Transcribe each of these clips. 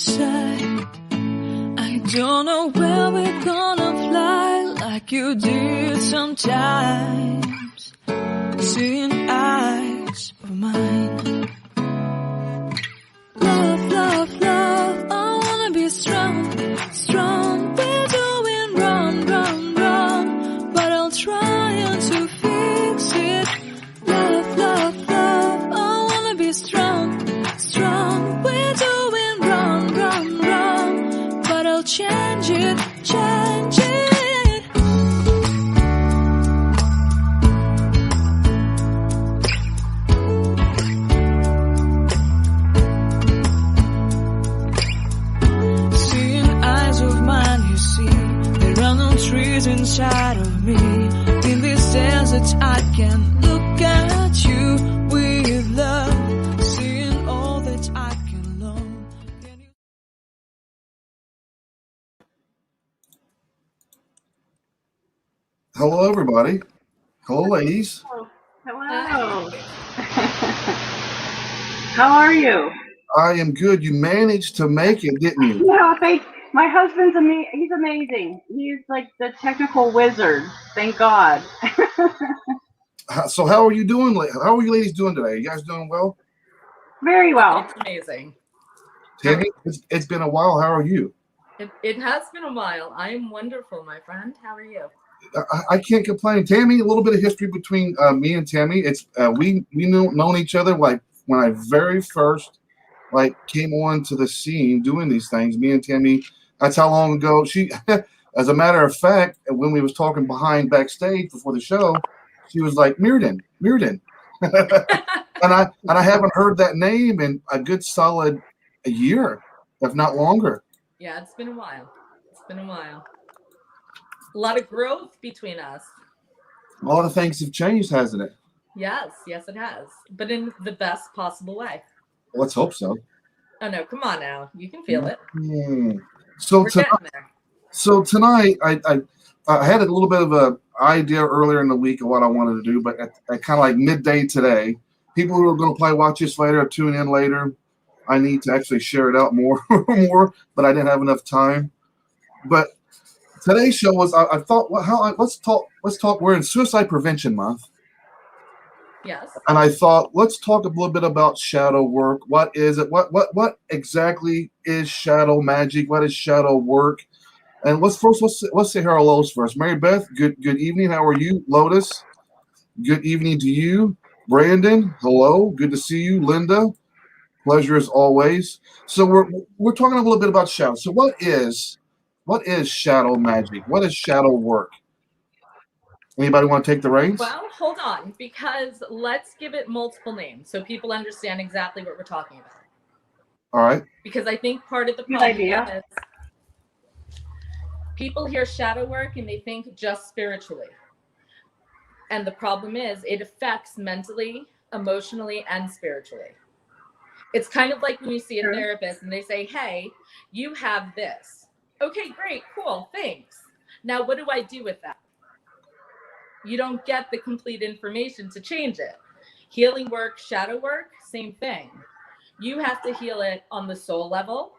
inside. I don't know where we're gonna fly like you did sometimes. Seeing eyes of mine. Love, love, love, I wanna be strong, strong. We're doing wrong, wrong, wrong, but I'll try to fix it. Love, love, love, I wanna be strong, strong. We're doing wrong, wrong, wrong, but I'll change it, change it. Trees inside of me. In this desert I can look at you with love, seeing all that I can learn. Hello everybody. Hello ladies. Hello. How are you? I am good. You managed to make it, didn't you? No, my husband's he's amazing. He's like the technical wizard. Thank God. So how are you doing? How are you ladies doing today? You guys doing well? Very well. It's amazing. Tammy, it's been a while. How are you? It has been a while. I am wonderful, my friend. How are you? I can't complain. Tammy, a little bit of history between me and Tammy. It's we known each other like when I very first came on to the scene doing these things. Me and Tammy, that's how long ago she as a matter of fact, when we was talking backstage before the show, she was like, Mirden. and I haven't heard that name in a good solid a year, if not longer. Yeah, it's been a while. A lot of growth between us. A lot of things have changed, hasn't it? Yes, it has. But in the best possible way. Let's hope so. Oh no, come on now. You can feel it. So tonight I had a little bit of a idea earlier in the week of what I wanted to do, but at kind of like midday today, people who are going to probably watch this later or tune in later, I need to actually share it out more, but I didn't have enough time. But today's show was I thought, let's talk. We're in Suicide Prevention Month. Yes. And I thought, let's talk a little bit about shadow work. What is it? What exactly is shadow magic? What is shadow work? And let's say hellos first. Mary Beth, good evening. How are you? Lotus, good evening to you. Brandon, hello. Good to see you. Linda, pleasure as always. So we're talking a little bit about shadow. So what is shadow magic? What is shadow work? Anybody want to take the reins? Well, hold on, because let's give it multiple names so people understand exactly what we're talking about. All right. Because I think part of the problem is people hear shadow work and they think just spiritually. And the problem is it affects mentally, emotionally, and spiritually. It's kind of like when you see a therapist and they say, hey, you have this. Okay, great, cool, thanks. Now, what do I do with that? You don't get the complete information to change it. Healing work, shadow work, same thing. You have to heal it on the soul level.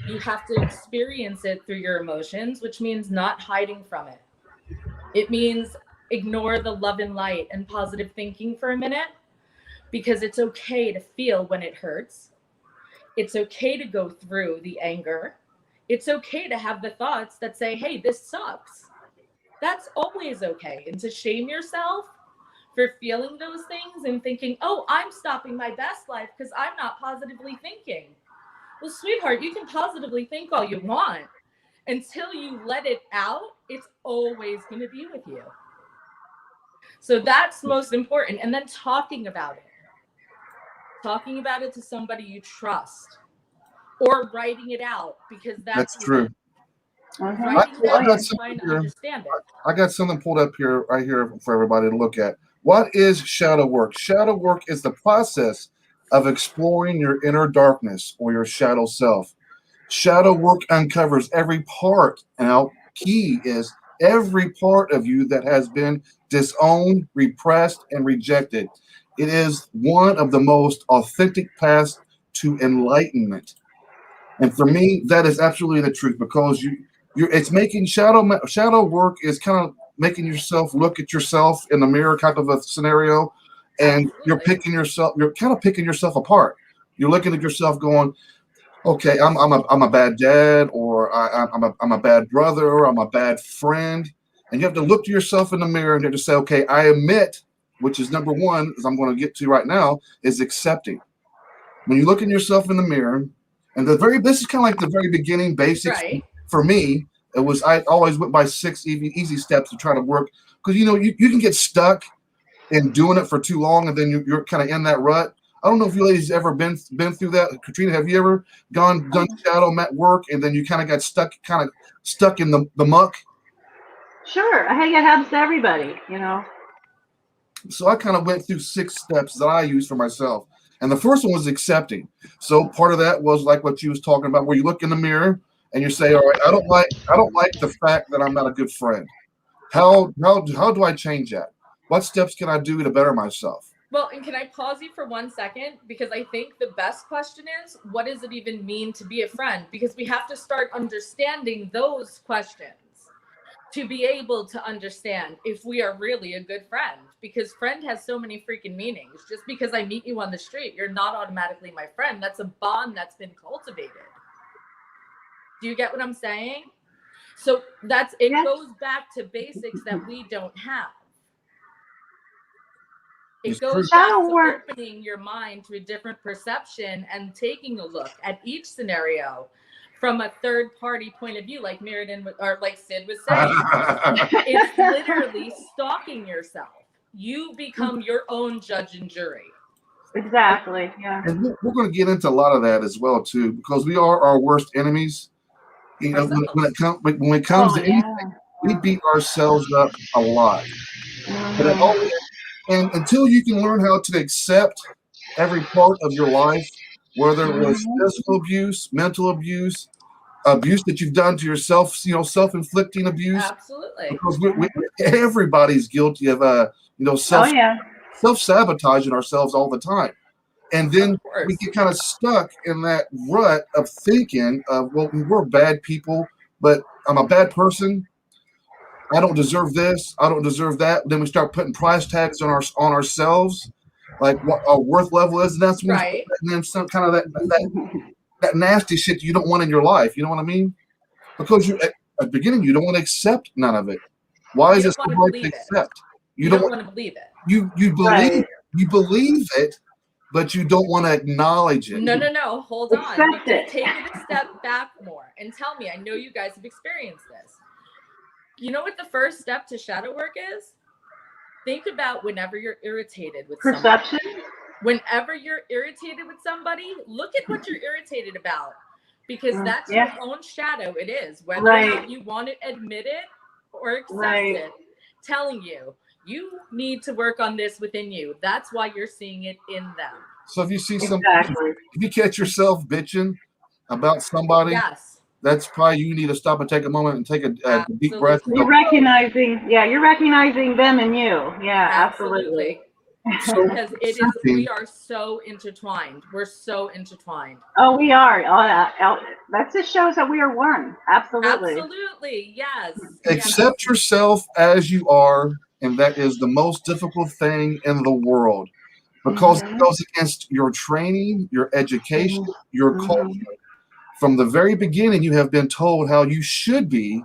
You have to experience it through your emotions, which means not hiding from it. It means ignore the love and light and positive thinking for a minute, because it's okay to feel when it hurts. It's okay to go through the anger. It's okay to have the thoughts that say, hey, this sucks. That's always okay. And to shame yourself for feeling those things and thinking, oh, I'm stopping my best life because I'm not positively thinking. Well, sweetheart, you can positively think all you want. Until you let it out, it's always going to be with you. So that's most important. And then talking about it. Talking about it to somebody you trust. Or writing it out, because that's true. I got something pulled up here right here for everybody to look at. What is shadow work? Shadow work is the process of exploring your inner darkness or your shadow self. Shadow work uncovers every part. Now, key is every part of you that has been disowned, repressed, and rejected. It is one of the most authentic paths to enlightenment. And for me, that is absolutely the truth, because it's making shadow work is kind of making yourself look at yourself in the mirror type of a scenario, and you're kind of picking yourself apart. You're looking at yourself going, okay, I'm a bad dad, or I'm a bad brother, or I'm a bad friend. And you have to look to yourself in the mirror and you have to say, okay, I admit, which is number one, as I'm going to get to right now, is accepting. When you look in yourself in the mirror, and this is kind of like the very beginning basics. Right. For me, I always went by 6 easy steps to try to work, because you can get stuck in doing it for too long, and then you're kind of in that rut. I don't know if you ladies ever been through that. Katrina, have you ever done shadow mat work and then you kind of got stuck in the muck? Sure, I think it happens to everybody, So I kind of went through 6 steps that I use for myself. And the first one was accepting. So part of that was like what you was talking about, where you look in the mirror and you say, all right, I don't like the fact that I'm not a good friend. How do I change that? What steps can I do to better myself? Well, and can I pause you for 1 second? Because I think the best question is, what does it even mean to be a friend? Because we have to start understanding those questions to be able to understand if we are really a good friend. Because friend has so many freaking meanings. Just because I meet you on the street, you're not automatically my friend. That's a bond that's been cultivated. Do you get what I'm saying? So it goes back to basics that we don't have. It goes back to opening your mind to a different perception and taking a look at each scenario from a third party point of view, like Meriden or like Sid was saying. It's literally stalking yourself. You become your own judge and jury. Exactly. Yeah. And we're going to get into a lot of that as well too, because we are our worst enemies. When it comes to anything, we beat ourselves up a lot. And until you can learn how to accept every part of your life, whether it was physical abuse, mental abuse, abuse that you've done to yourself, self-inflicting abuse. Absolutely. Because everybody's guilty of self-sabotaging ourselves all the time. And then we get kind of stuck in that rut of thinking of, well, we're bad people, but I'm a bad person. I don't deserve this. I don't deserve that. Then we start putting price tags on ourselves, like what our worth level is. And that's when and then some kind of that nasty shit you don't want in your life. You know what I mean? Because at the beginning you don't want to accept none of it. Why is it so hard to accept? You don't want to believe it. You believe it, but you don't want to acknowledge it. No. Hold on. Take it a step back more and tell me. I know you guys have experienced this. You know what the first step to shadow work is? Think about whenever you're irritated with perception. Somebody. Whenever you're irritated with somebody, look at what you're irritated about, because that's your own shadow. It is, whether or not you want to admit it or accept it, telling you need to work on this within you. That's why you're seeing it in them. So if you see if you catch yourself bitching about somebody, that's probably you need to stop and take a moment and take a deep breath. You're recognizing them and you. Yeah, absolutely. Because we are so intertwined. We're so intertwined. Oh, we are. That just shows that we are one. Absolutely. Absolutely. Yes. Accept yourself as you are, and that is the most difficult thing in the world, because it goes against your training, your education, your culture. From the very beginning, you have been told how you should be.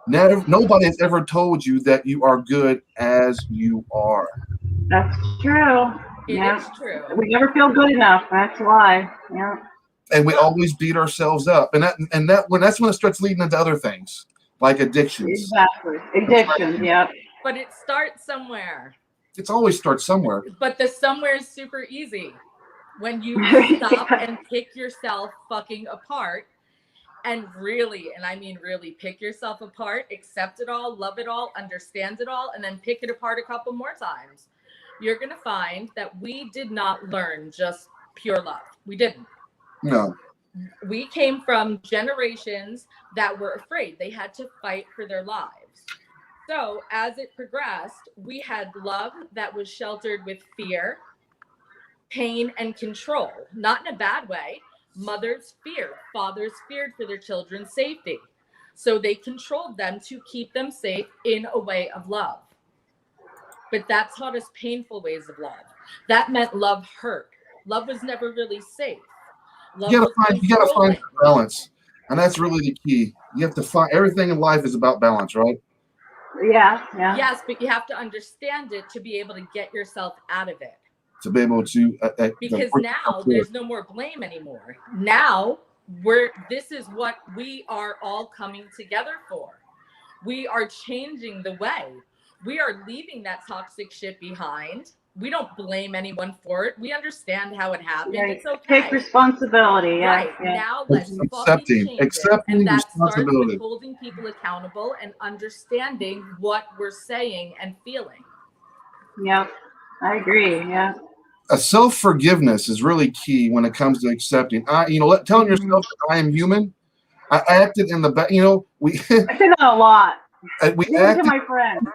Nobody has ever told you that you are good as you are. That's true. It is true. We never feel good enough. That's why. Yeah. And we always beat ourselves up, and that's when it starts leading into other things like addictions. Exactly, addictions. Yeah. But it starts somewhere. It's always starts somewhere. But the somewhere is super easy. When you stop and pick yourself fucking apart, and really, and I mean really, pick yourself apart, accept it all, love it all, understand it all, and then pick it apart a couple more times, you're going to find that we did not learn just pure love. We didn't. No. We came from generations that were afraid. They had to fight for their lives. So as it progressed, we had love that was sheltered with fear, pain, and control. Not in a bad way, Mothers feared, fathers feared for their children's safety. So they controlled them to keep them safe in a way of love. But that taught us painful ways of love. That meant love hurt. Love was never really safe. Love You was gotta find controlling. balance, and that's really the key. You have to find everything in life is about balance, right? Yeah, yeah. Yes, but you have to understand it to be able to get yourself out of it. To be able to Because now there's no more blame anymore. Now this is what we are all coming together for. We are changing the way. We are leaving that toxic shit behind. We don't blame anyone for it. We understand how it happened. Right. It's okay. Take responsibility. Yeah. Right. Yeah. Now let's accepting change it. And that starts responsibility. with holding people accountable and understanding what we're saying and feeling. Yep. I agree. Yeah. Self-forgiveness is really key when it comes to accepting. Telling yourself that I am human. I acted in the back. We I say that a lot. we Even acted to my friends.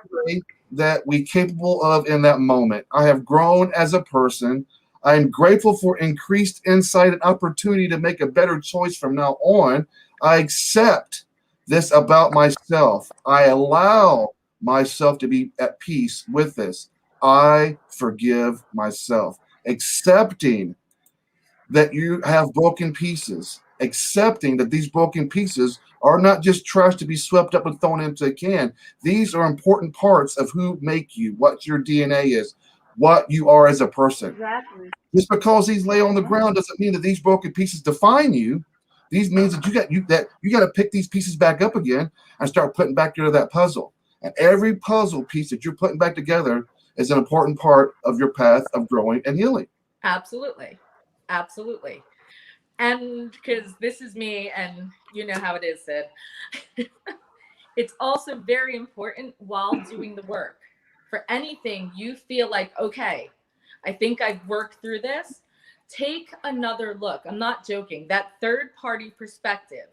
that we capable of in that moment. I have grown as a person. I am grateful for increased insight and opportunity to make a better choice from now on. I accept this about myself. I allow myself to be at peace with this. I forgive myself. Accepting that you have broken pieces, accepting that these broken pieces are not just trash to be swept up and thrown into a can. These are important parts of who make you, what your DNA is, what you are as a person. Exactly. Just because these lay on the ground doesn't mean that these broken pieces define you. These means that you got to pick these pieces back up again and start putting back together that puzzle. And every puzzle piece that you're putting back together is an important part of your path of growing and healing. Absolutely. Absolutely. And because this is me, and you know how it is, Sid. It's also very important while doing the work. For anything you feel like, okay, I think I've worked through this, take another look. I'm not joking. That third party perspective.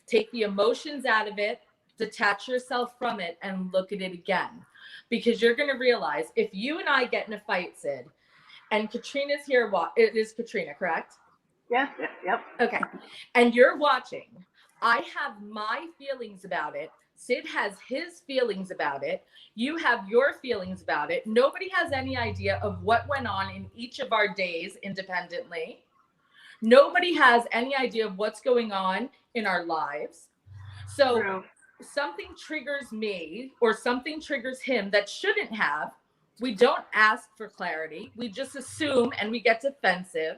Take the emotions out of it, detach yourself from it, and look at it again. Because you're going to realize if you and I get in a fight, Sid, and Katrina's here, it is Katrina, correct? Yes. Yep. Okay. And you're watching. I have my feelings about it. Sid has his feelings about it. You have your feelings about it. Nobody has any idea of what went on in each of our days independently. Nobody has any idea of what's going on in our lives. So True. Something triggers me or something triggers him that shouldn't have. We don't ask for clarity. We just assume and we get defensive.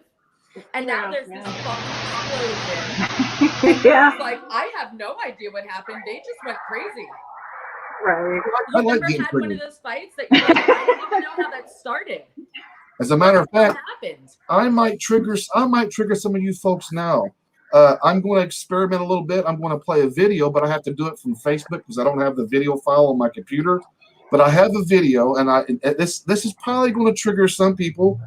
And now there's this fucking explosion. And Yeah. it's like, I have no idea what happened. They just went crazy. Right. You never had one of those fights that you're like, I don't even know how that started. As a matter of fact, what happened? I might trigger some of you folks now. I'm going to experiment a little bit. I'm going to play a video, but I have to do it from Facebook because I don't have the video file on my computer. But I have a video, and this is probably going to trigger some people.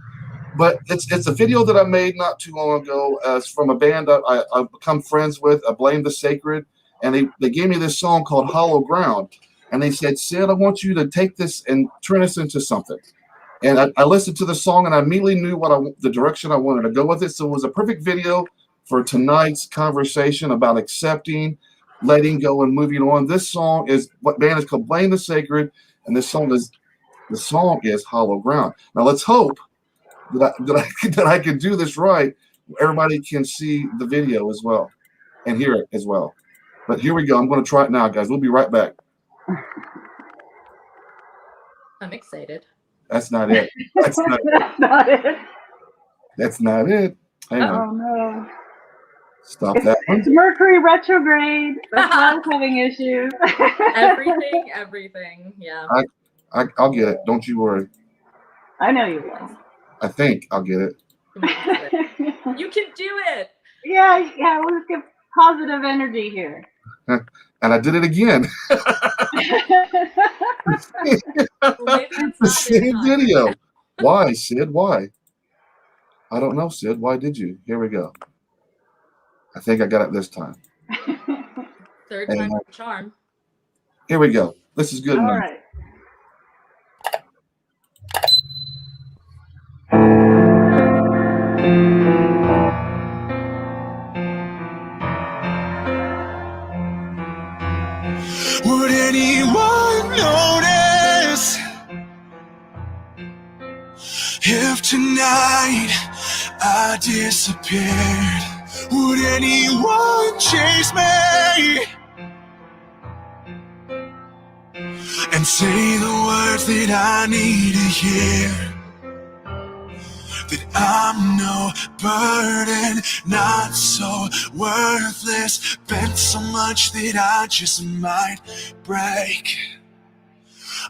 But it's a video that I made not too long ago. It's from a band I've become friends with. I Blame the Sacred, and they gave me this song called Hollow Ground, and they said, Sid, I want you to take this and turn this into something. And I listened to the song, and I immediately knew the direction I wanted to go with it. So it was a perfect video for tonight's conversation about accepting, letting go, and moving on. This song is what band is called Blame the Sacred, and the song is Hollow Ground. Now let's hope that I can do this right. Everybody can see the video as well and hear it as well. But here we go. I'm going to try it now, guys. We'll be right back. I'm excited. That's not it. That's not it. That's not it. Hang on. Oh no. Stop that one. It's Mercury retrograde. That's why I was having issues. Everything. Yeah. I'll get it. Don't you worry. I know you will. I think I'll get it. You can do it. Yeah. Let's get positive energy here. And I did it again. The same video. Why, Sid? Why? I don't know, Sid. Why did you? Here we go. I think I got it this time. Third time charm. Here we go. This is good All enough. right. Would anyone notice if tonight I disappeared? Would anyone chase me and say the words that I need to hear? That I'm no burden, not so worthless, bent so much that I just might break.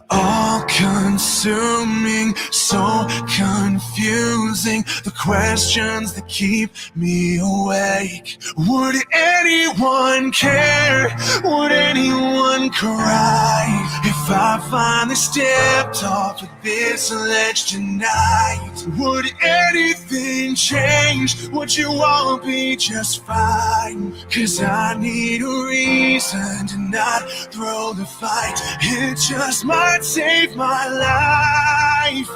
All consuming, so confusing, the questions that keep me awake. Would anyone care? Would anyone cry if I finally stepped off of this ledge tonight? Would anything change? Would you all be just fine? 'Cause I need a reason to not throw the fight. It just might save my life.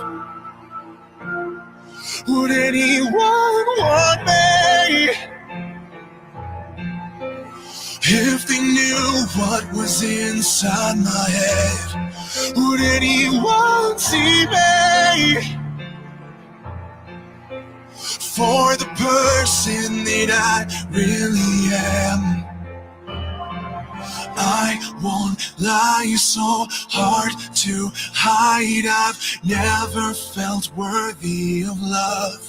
Would anyone want me if they knew what was inside my head? Would anyone see me for the person that I really am? I won't lie, so hard to hide. I've never felt worthy of love.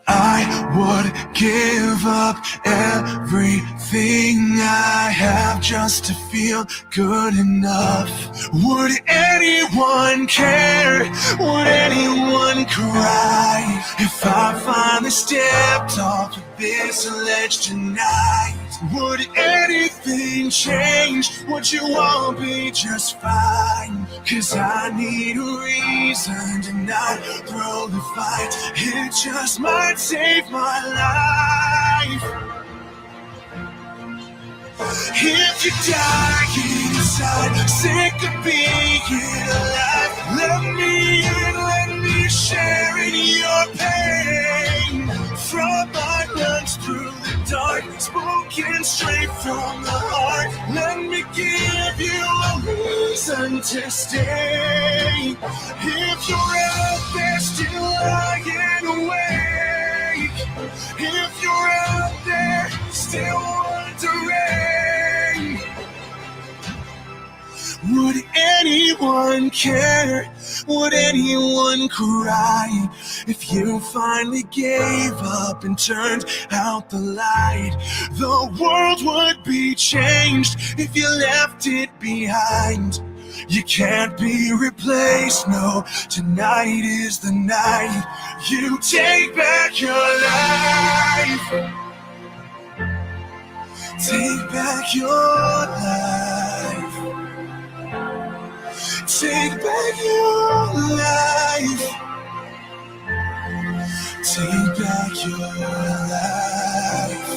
I would give up everything I have just to feel good enough. Would anyone care? Would anyone cry if I finally stepped off of this ledge tonight? Would anything change? Would you all be just fine? 'Cause I need a reason to not throw the fight. It just might save my life. If you're dying inside, sick of being alive, let me in, let me share in your pain. From my lungs through the dark, spoken straight from the heart, let me give you a reason to stay. If you're out there still lying awake, if you're out there still wondering, would anyone care? Would anyone cry if you finally gave up and turned out the light? The world would be changed if you left it behind. You can't be replaced, no, tonight is the night you take back your life. Take back your life. Take back your life. Take back your life.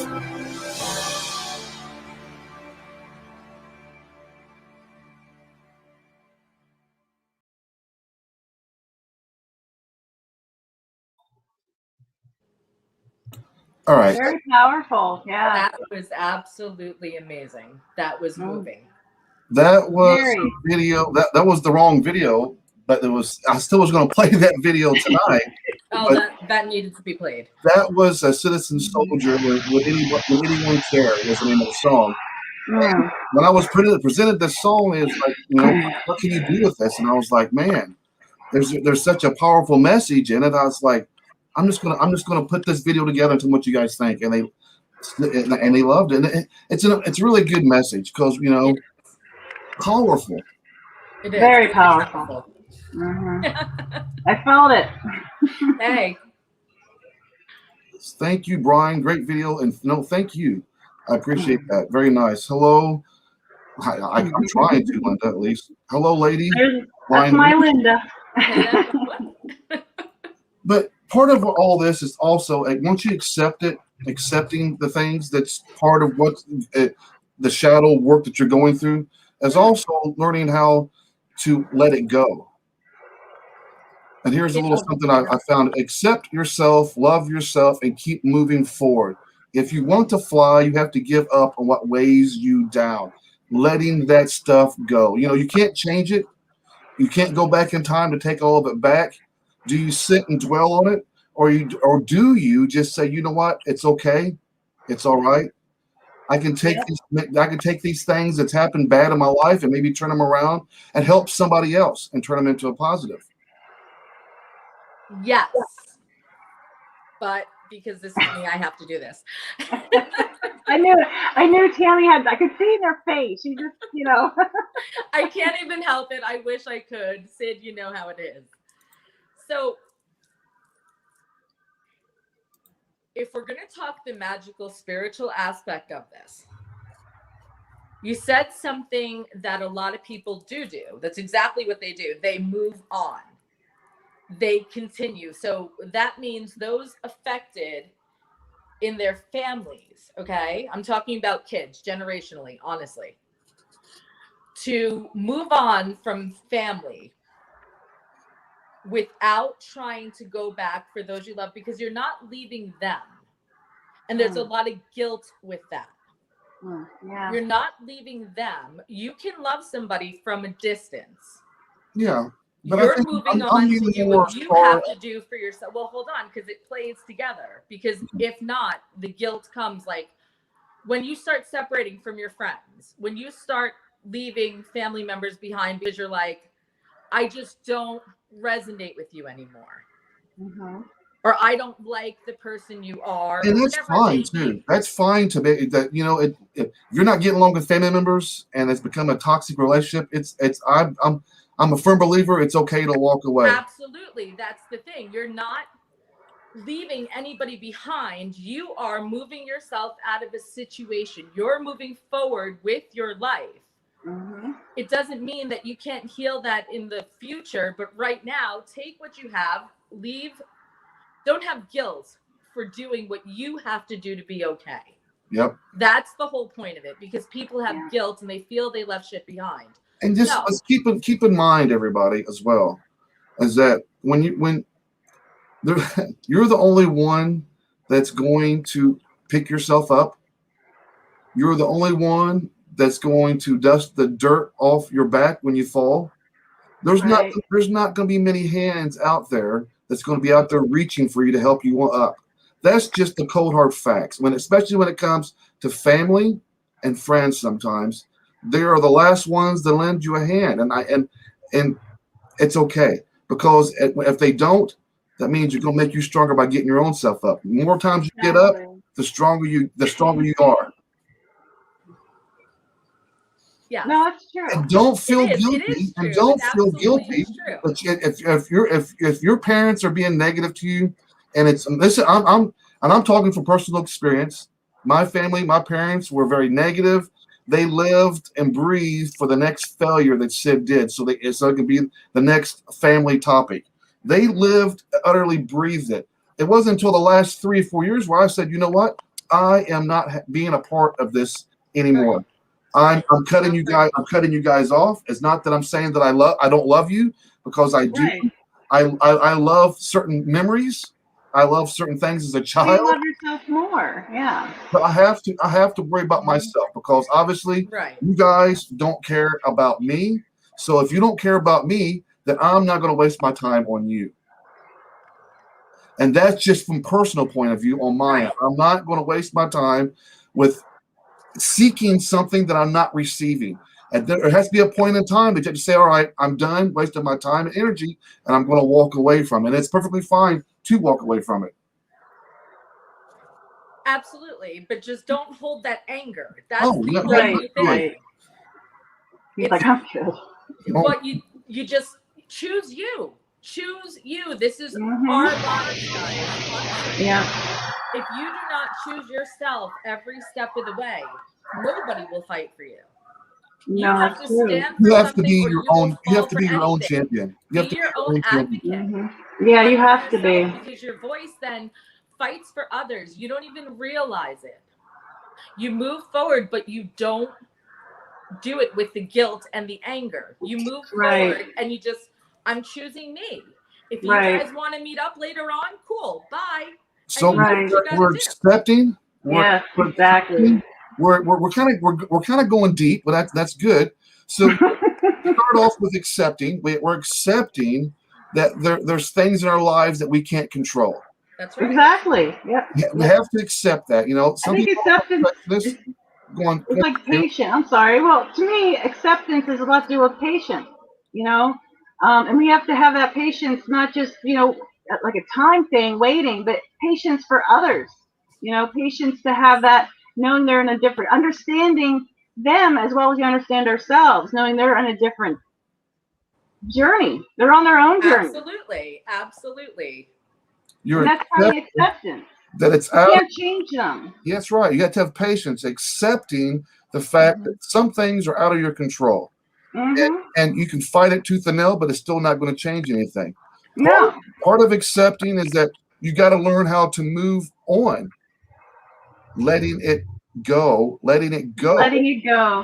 All right. Very powerful. Yeah. That was absolutely amazing. That was moving. That was Very. a video. That was the wrong video, but it was. I still was going to play that video tonight. Oh, that needed to be played. That was a Citizen Soldier. Would anyone care? Was the name of the song. Mm. When I was presented this song, it's like, what can you do with this? And I was like, man, there's such a powerful message in it. I was like, I'm just gonna put this video together and tell what you guys think, and they loved it. And it's a really good message because powerful. It is. Very powerful. Mm-hmm. I felt it. Hey. Thank you, Brian. Great video, and thank you. I appreciate that. Very nice. Hello. I'm trying to, Linda, at least. Hello, lady. That's my Linda. But part of all this is also, once you accepting the things that's part of what the shadow work that you're going through, is also learning how to let it go. And here's a little something I found. Accept yourself, love yourself, and keep moving forward. If you want to fly, you have to give up on what weighs you down. letting that stuff go. You know, you can't change it. You can't go back in time to take all of it back. Do you sit and dwell on it, or do you just say, you know what, it's okay, it's all right. Yep. I can take these things that's happened bad in my life and maybe turn them around and help somebody else and turn them into a positive. Yes. But because this is me, I have to do this. I knew Tammy had. I could see in her face. She just, you know. I can't even help it. I wish I could. Sid, you know how it is. So, if we're going to talk the magical, spiritual aspect of this, you said something that a lot of people do. That's exactly what they do. They move on. They continue. So that means those affected in their families, okay? I'm talking about kids generationally, honestly. To move on from family without trying to go back for those you love, because you're not leaving them. And there's a lot of guilt with that. Yeah. You're not leaving them. You can love somebody from a distance. Yeah. But You're moving on to do what you have to do for yourself. Well, hold on, because it plays together. Because if not, the guilt comes like when you start separating from your friends, when you start leaving family members behind because you're like, I just don't resonate with you anymore. Mm-hmm. Or I don't like the person you are. And that's fine too. That's fine to be that, you know, if you're not getting along with family members and it's become a toxic relationship, I'm a firm believer it's okay to walk away. Absolutely. That's the thing. You're not leaving anybody behind. You are moving yourself out of a situation. You're moving forward with your life. Mm-hmm. It doesn't mean that you can't heal that in the future, but right now, take what you have, leave. Don't have guilt for doing what you have to do to be okay. Yep. That's the whole point of it, because people have guilt and they feel they left shit behind. And just let's keep in mind, everybody, as well, is that when you're the only one that's going to pick yourself up. You're the only one that's going to dust the dirt off your back when you fall. There's not going to be many hands out there that's going to be out there reaching for you to help you up. That's just the cold hard facts. Especially when it comes to family and friends, sometimes they are the last ones that lend you a hand, and it's okay, because if they don't, that means you're going to make you stronger by getting your own self up. The more times you get up, the stronger you are. Yeah. No, that's true. And don't feel guilty. And don't feel guilty. But if your parents are being negative to you, and I'm talking from personal experience. My family, my parents were very negative. They lived and breathed for the next failure that Sid did, so it can be the next family topic. They lived, utterly breathed it. It wasn't until the last 3 or 4 years where I said, you know what? I am not being a part of this anymore. I'm cutting you guys. I'm cutting you guys off. It's not that I'm saying that I don't love you, because I do. I love certain memories. I love certain things as a child. You love yourself more, yeah. But I have to worry about myself, because obviously you guys don't care about me. So if you don't care about me, then I'm not going to waste my time on you. And that's just from personal point of view on my end. I'm not going to waste my time with seeking something that I'm not receiving. And there has to be a point in time that you have to say, all right, I'm done wasting my time and energy, and I'm going to walk away from it. And it's perfectly fine to walk away from it. Absolutely. But just don't hold that anger. That's right. He's like, I'm good. But you just choose you. Choose you. This is our lives, guys. Yeah. If you do not choose yourself every step of the way, nobody will fight for you. You have to stand for you have to be something, your own. You have to be your own champion. You have be to your own advocate. Yeah, you have to be. Because your voice then fights for others. You don't even realize it. You move forward, but you don't do it with the guilt and the anger. You move forward and you just, I'm choosing me. If you guys want to meet up later on, cool. Bye. So we're accepting. Yes, exactly. we're kind of going deep, but that's good. So start off with accepting. We're accepting that there's things in our lives that we can't control. That's right. Exactly. Yep. We have to accept that. You know, I some think people acceptance this going. is like patient. I'm sorry. Well, to me, acceptance is a lot to do with patience. You know, and we have to have that patience, not just like a time thing, waiting, but patience for others. You know, patience to have that, knowing they're in a different, understanding them as well as you understand ourselves, knowing they're on a different journey. They're on their own journey. Absolutely. Absolutely. You're And that's part of acceptance. that it's You out. can't change them. Yes, right. You got to have patience, accepting the fact that some things are out of your control. And you can fight it tooth and nail, but it's still not going to change anything. Part of accepting is that you got to learn how to move on, letting it go. Letting it go.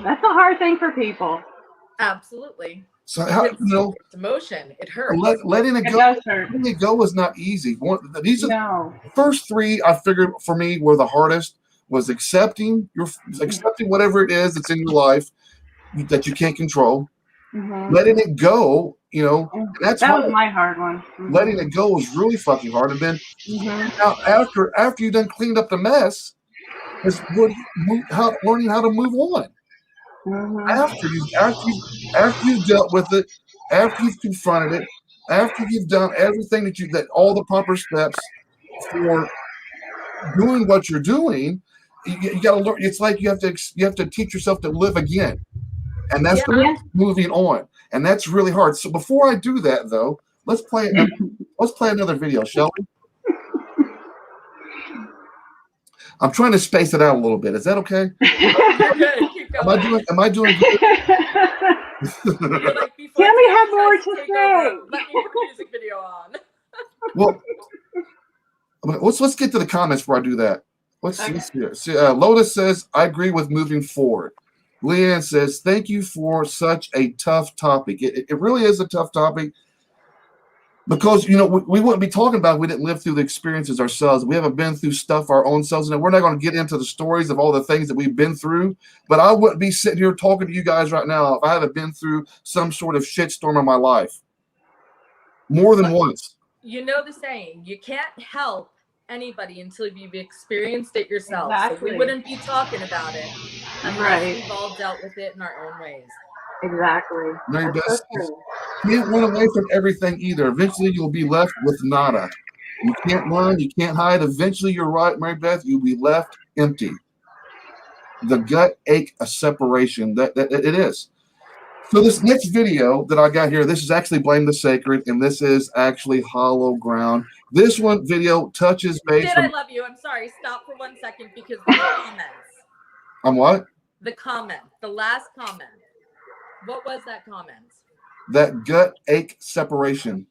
That's a hard thing for people. Absolutely. So how, it's emotion. It hurts. Letting it go. Letting it go is not easy. These are the first three. I figured for me were the hardest. Was accepting whatever it is that's in your life that you can't control. Letting it go, that was my hard one. Letting it go is really fucking hard. And then now after you done cleaned up the mess, is learning how to move on. After you've dealt with it, after you've confronted it, after you've done everything that all the proper steps for doing what you're doing, you got to learn. It's like you have to teach yourself to live again, and that's moving on, and that's really hard. So before I do that, though, let's play another video, shall we? I'm trying to space it out a little bit. Is that okay? Am I doing good? Can we have more to say? Let me put a music video on. Well, let's get to the comments before I do that. Let's see. Lotus says, I agree with moving forward. Leanne says, thank you for such a tough topic. It really is a tough topic. Because, we wouldn't be talking about it if we didn't live through the experiences ourselves. We haven't been through stuff our own selves. And we're not going to get into the stories of all the things that we've been through. But I wouldn't be sitting here talking to you guys right now if I haven't been through some sort of shitstorm in my life. More than once. You know the saying, you can't help anybody until you've experienced it yourself. Exactly. So we wouldn't be talking about it unless we've all dealt with it in our own ways. Exactly. Mary Beth, you can't run away from everything either. Eventually, you'll be left with nada. You can't run. You can't hide. Eventually, you're right, Mary Beth. You'll be left empty. The gut ache of separation. That it is. So this next video that I got here, this is actually Blame the Sacred, and this is actually Hollow Ground. This one video touches base. I love you. I'm sorry. Stop for 1 second because the comments. On what? The comment. The last comment. What was that comment? That gut ache separation.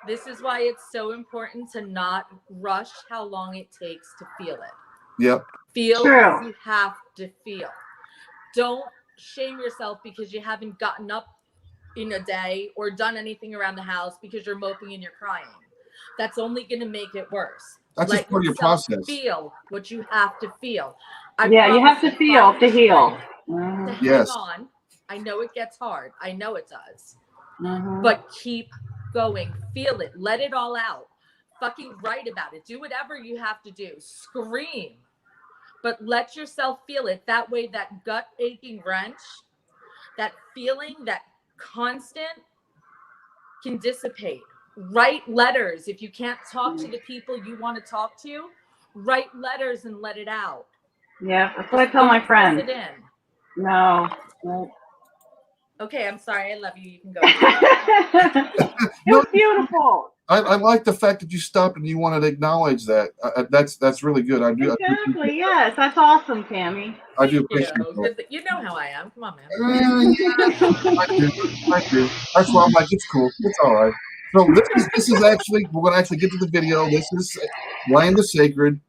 This is why it's so important to not rush how long it takes to feel it. Yep. Feel as you have to feel. Don't shame yourself because you haven't gotten up in a day or done anything around the house because you're moping and you're crying. That's only going to make it worse. That's just part of your process. Feel what you have to feel. You have to feel to heal. To hang on. I know it gets hard. I know it does. But keep going. Feel it. Let it all out. Fucking write about it. Do whatever you have to do. Scream. But let yourself feel it. That way, that gut aching wrench, that feeling, that constant can dissipate. Write letters. If you can't talk to the people you want to talk to, write letters and let it out. Yeah, that's what I tell my friends. It in. No. Okay, I'm sorry. I love you. You can go. It was beautiful. I like the fact that you stopped and you wanted to acknowledge that. That's really good. I do. Exactly. Yes, that's awesome, Tammy. I do appreciate that. You know how I am. Come on, man. I do. That's why I'm like, it's cool. It's all right. So this is actually, we're going to actually get to the video. This is Blame the Sacred,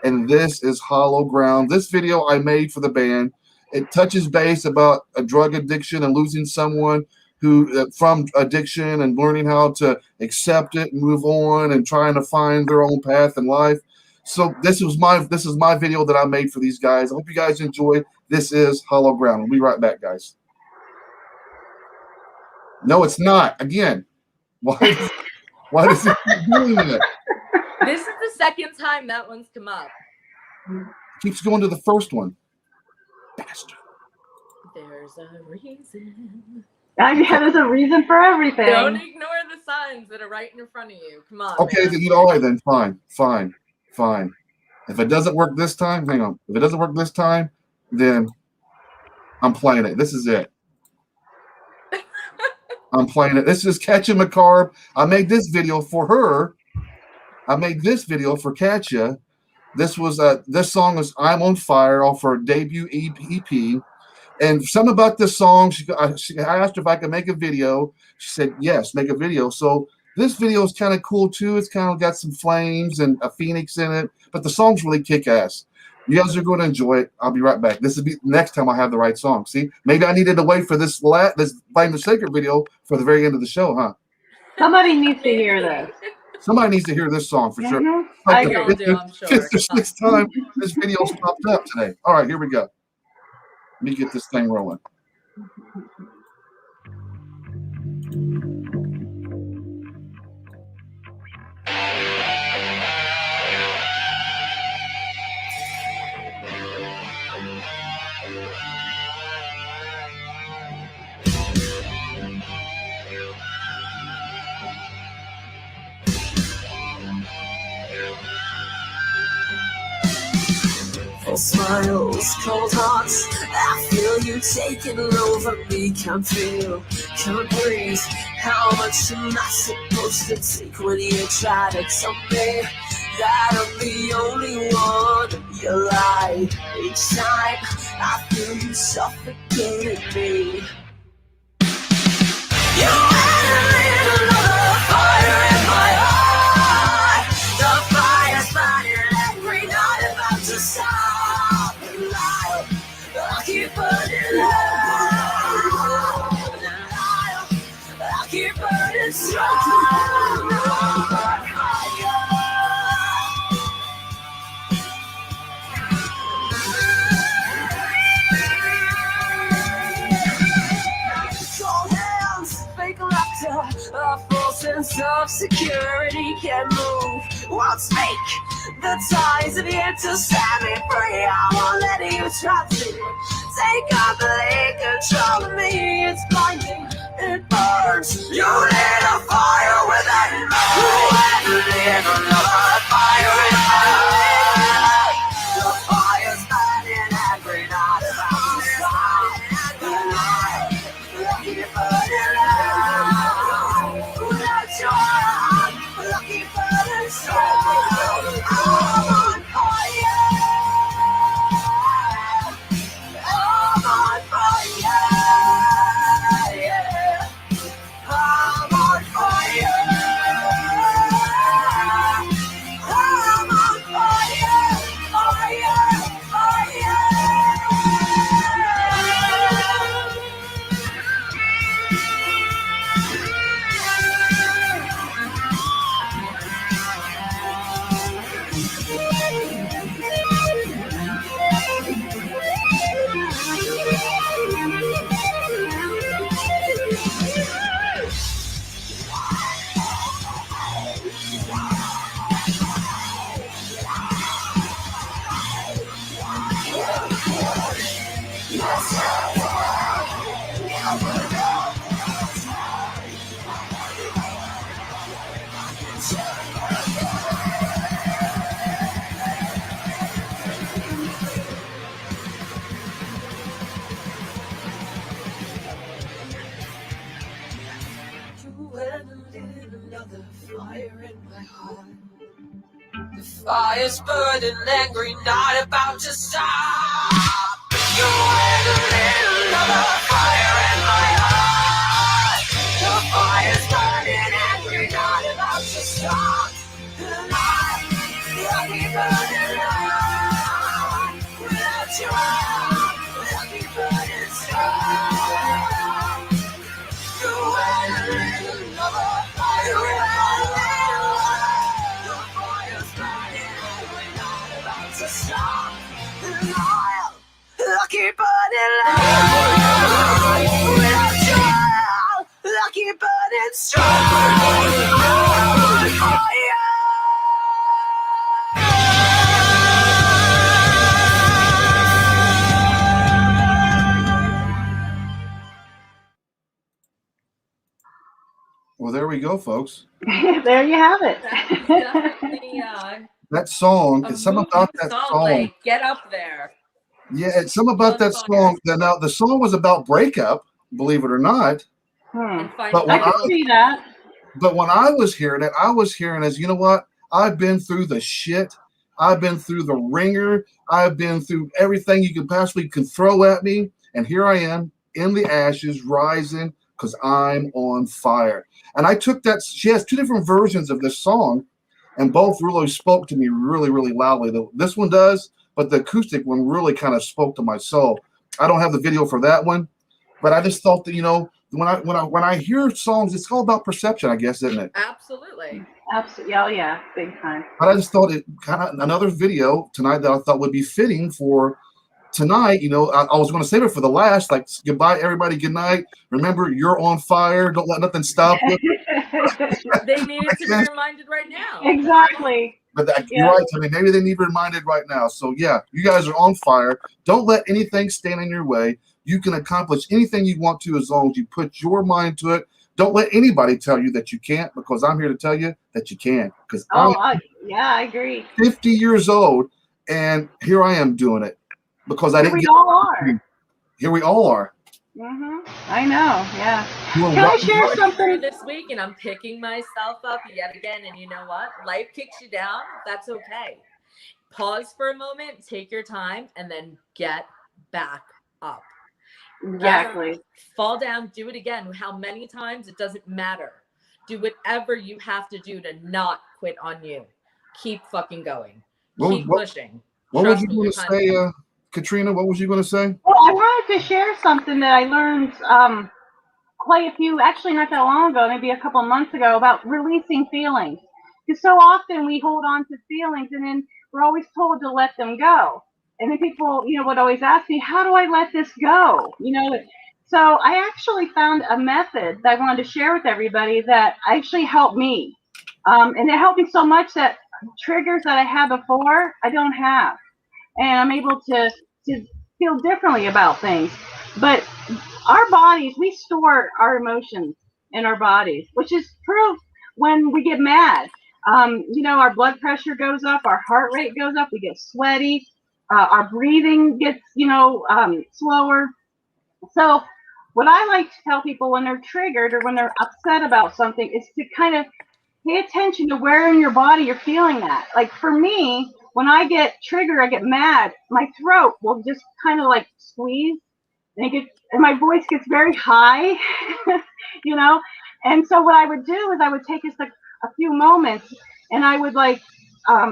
and this is Hollow Ground. This video I made for the band. It touches base about a drug addiction and losing someone who from addiction and learning how to accept it and move on and trying to find their own path in life. So this is my video that I made for these guys. I hope you guys enjoy. This is Hollow Ground. We'll be right back, guys. No, it's not. Again, why does it keep doing that? This is the second time that one's come up. Keeps going to the first one. Bastard. There's a reason. Yeah, there's a reason for everything. Don't ignore the signs that are right in front of you. Come on. Okay, then, all right, then. Fine. If it doesn't work this time, hang on. If it doesn't work this time, then I'm playing it. This is it. I'm playing it. This is Katya McCarb. I made this video for her. I made this video for Katya. This song was "I'm on Fire" off her debut EP. And something about this song, I asked her if I could make a video. She said, yes, make a video. So this video is kind of cool, too. It's kind of got some flames and a phoenix in it. But the song's really kick-ass. You guys are going to enjoy it. I'll be right back. This will be next time I have the right song. See? Maybe I needed to wait for this Find the Sacred video for the very end of the show, huh? Somebody needs to hear this. Somebody needs to hear this song for sure. I Like agree. the fifth or sixth time this video's popped up today. All right, here we go. Let me get this thing rolling. Smiles, cold hearts, I feel you taking over me. Can't feel, can't breathe. How much am I supposed to take when you try to tell me that I'm the only one you like? Each time I feel you suffocating me. You added another fire in my heart. The fire's burning angry, not about to stop. I'll keep burning loud. I'll keep burning strong. Cold hands, fake laughter, a false sense of security can't move. Won't speak. The ties of yet to set me free. I won't let you try to take complete control of me. It's blinding, it burns. You lit a fire within me. You lit another fire in my heart. The fire's burning every night about to stop. The night, lucky burning loud. Without your heart, lucky burning strong. I'm on fire. I'm on fire. Yeah. I'm on fire. I'm on fire. Fire. Fire. Another fire in my heart. The fire's burning angry, not about to stop. You lit another fire in my heart. The fire's burning angry, not about to stop. Tonight, I'll be burning out. Without your arm, I'll be burning strong. You lit another fire in my heart. The fire's burning angry, Lucky burning strong. Well, there we go, folks. There you have it. That's definitely That song, a it's something moving about that song. Like, get up there. Yeah, it's something about that song. Now, the song was about breakup, believe it or not. And But I can see that. But when I was hearing it, I was hearing as, you know what? I've been through the shit. I've been through the ringer. I've been through everything you could possibly throw at me. And here I am in the ashes, rising because I'm on fire. And I took that. She has two different versions of this song, and both really spoke to me really, really loudly. This one does, but the acoustic one really kind of spoke to my soul. I don't have the video for that one, but I just thought that, you know, when I hear songs, it's all about perception, I guess, isn't it? Absolutely. Absolutely. Oh yeah, big time. But I just thought it kind of another video tonight that I thought would be fitting for tonight. You know, I was going to save it for the last, like, goodbye, everybody. Good night. Remember, you're on fire. Don't let nothing stop you. They needed to be reminded right now. Exactly. But you're right, Tony. Maybe they need reminded right now. So yeah, you guys are on fire. Don't let anything stand in your way. You can accomplish anything you want to as long as you put your mind to it. Don't let anybody tell you that you can't, because I'm here to tell you that you can. Because I agree. 50 years old, and here I am doing it because I didn't. We all are. Here we all are. I know. Yeah. Can I share something this week? And I'm picking myself up yet again. And you know what? Life kicks you down. That's okay. Pause for a moment. Take your time, and then get back up. Exactly. Fall down, do it again. How many times? It doesn't matter. Do whatever you have to do to not quit on you. Keep fucking going. Keep pushing. What was you going to say, Katrina? What was you going to say? Well, I wanted to share something that I learned quite a few, actually not that long ago, maybe a couple months ago, about releasing feelings. Because so often we hold on to feelings and then we're always told to let them go. And then people, you know, would always ask me, how do I let this go? You know, so I actually found a method that I wanted to share with everybody that actually helped me. And it helped me so much that triggers that I had before, I don't have. And I'm able to feel differently about things. But our bodies, we store our emotions in our bodies, which is proof when we get mad. You know, our blood pressure goes up, our heart rate goes up, we get sweaty. Our breathing gets, you know, slower. So what I like to tell people when they're triggered or when they're upset about something is to kind of pay attention to where in your body you're feeling that. Like for me, when I get triggered, I get mad, my throat will just kind of like squeeze and my voice gets very high, you know? And so what I would do is I would take just like a few moments and I would like,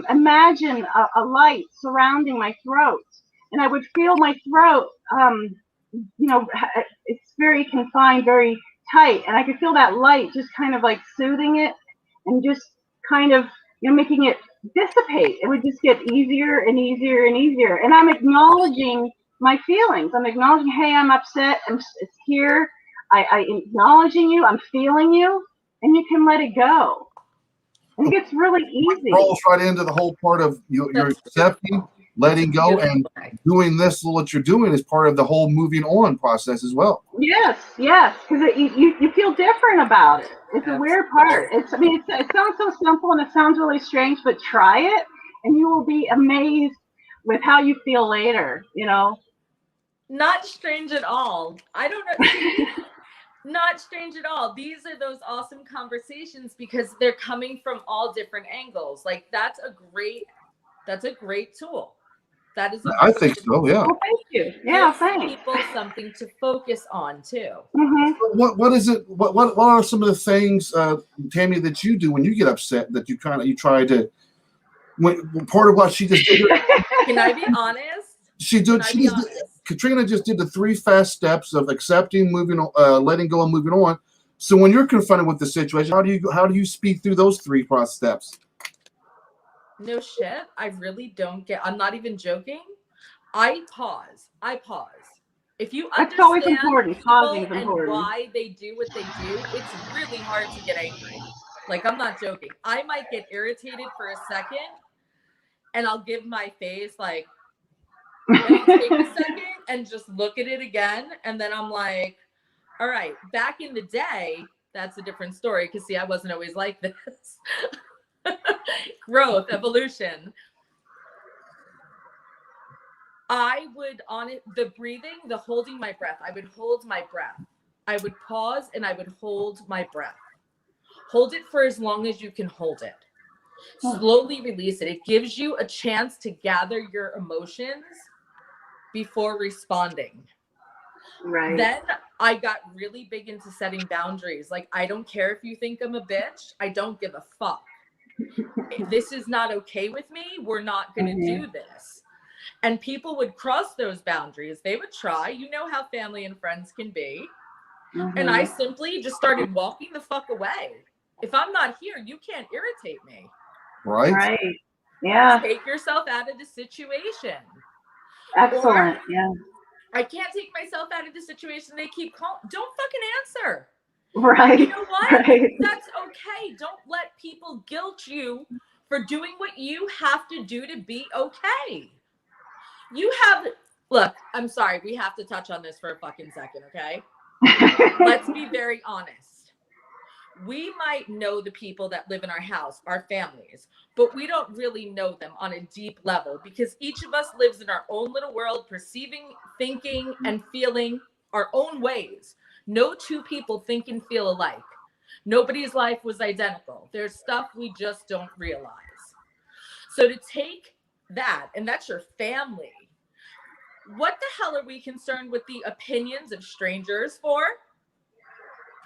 imagine a light surrounding my throat, and I would feel my throat, you know, it's very confined, very tight, and I could feel that light just kind of like soothing it and just kind of, you know, making it dissipate. It would just get easier and easier and easier, and I'm acknowledging my feelings. I'm acknowledging, hey, I'm upset, it's here, I'm acknowledging you, I'm feeling you, and you can let it go. It gets really easy. It rolls right into the whole part of you're accepting, letting go, and doing this. What you're doing is part of the whole moving on process as well. Yes, because you feel different about it. It's a weird part. It sounds so simple and it sounds really strange, but try it, and you will be amazed with how you feel later. You know, not strange at all. I don't know. Not strange at all. These are those awesome conversations because they're coming from all different angles. Like that's a great tool. That is. I think so. Yeah. Well, thank you. Yeah, thanks. People something to focus on too. Mm-hmm. What is it? What are some of the things, Tammy, that you do when you get upset that you try to? Part of what she just did. Can I be honest? Katrina just did the 3 fast steps of accepting, moving, letting go, and moving on. So when you're confronted with the situation, how do you speed through those 3 steps? No shit. I really don't get. I'm not even joking. I pause. If you That's always understand important. people Pausing is and important. why they do what they do, it's really hard to get angry. Like, I'm not joking. I might get irritated for a second, and I'll give my face like, and take a second and just look at it again, and then I'm like, all right, back in the day, that's a different story, because see, I wasn't always like this. Growth, evolution. I would, on it, the breathing, the holding my breath, I would hold my breath. I would pause and I would hold my breath. Hold it for as long as you can hold it. Slowly release it. It gives you a chance to gather your emotions before responding. Right. Then I got really big into setting boundaries. Like, I don't care if you think I'm a bitch. I don't give a fuck. This is not okay with me. We're not going to do this. And people would cross those boundaries. They would try. You know how family and friends can be. And I simply just started walking the fuck away. If I'm not here, you can't irritate me. Right. Yeah. Take yourself out of the situation. Excellent. Or, yeah. I can't take myself out of the situation. They keep calling. Don't fucking answer. Right. You know what? Right. That's okay. Don't let people guilt you for doing what you have to do to be okay. You have, look, I'm sorry. We have to touch on this for a fucking second, okay? Let's be very honest. We might know the people that live in our house, our families, but we don't really know them on a deep level, because each of us lives in our own little world, perceiving, thinking, and feeling our own ways. No two people think and feel alike. Nobody's life was identical. There's stuff we just don't realize. So to take that, and that's your family, what the hell are we concerned with the opinions of strangers for?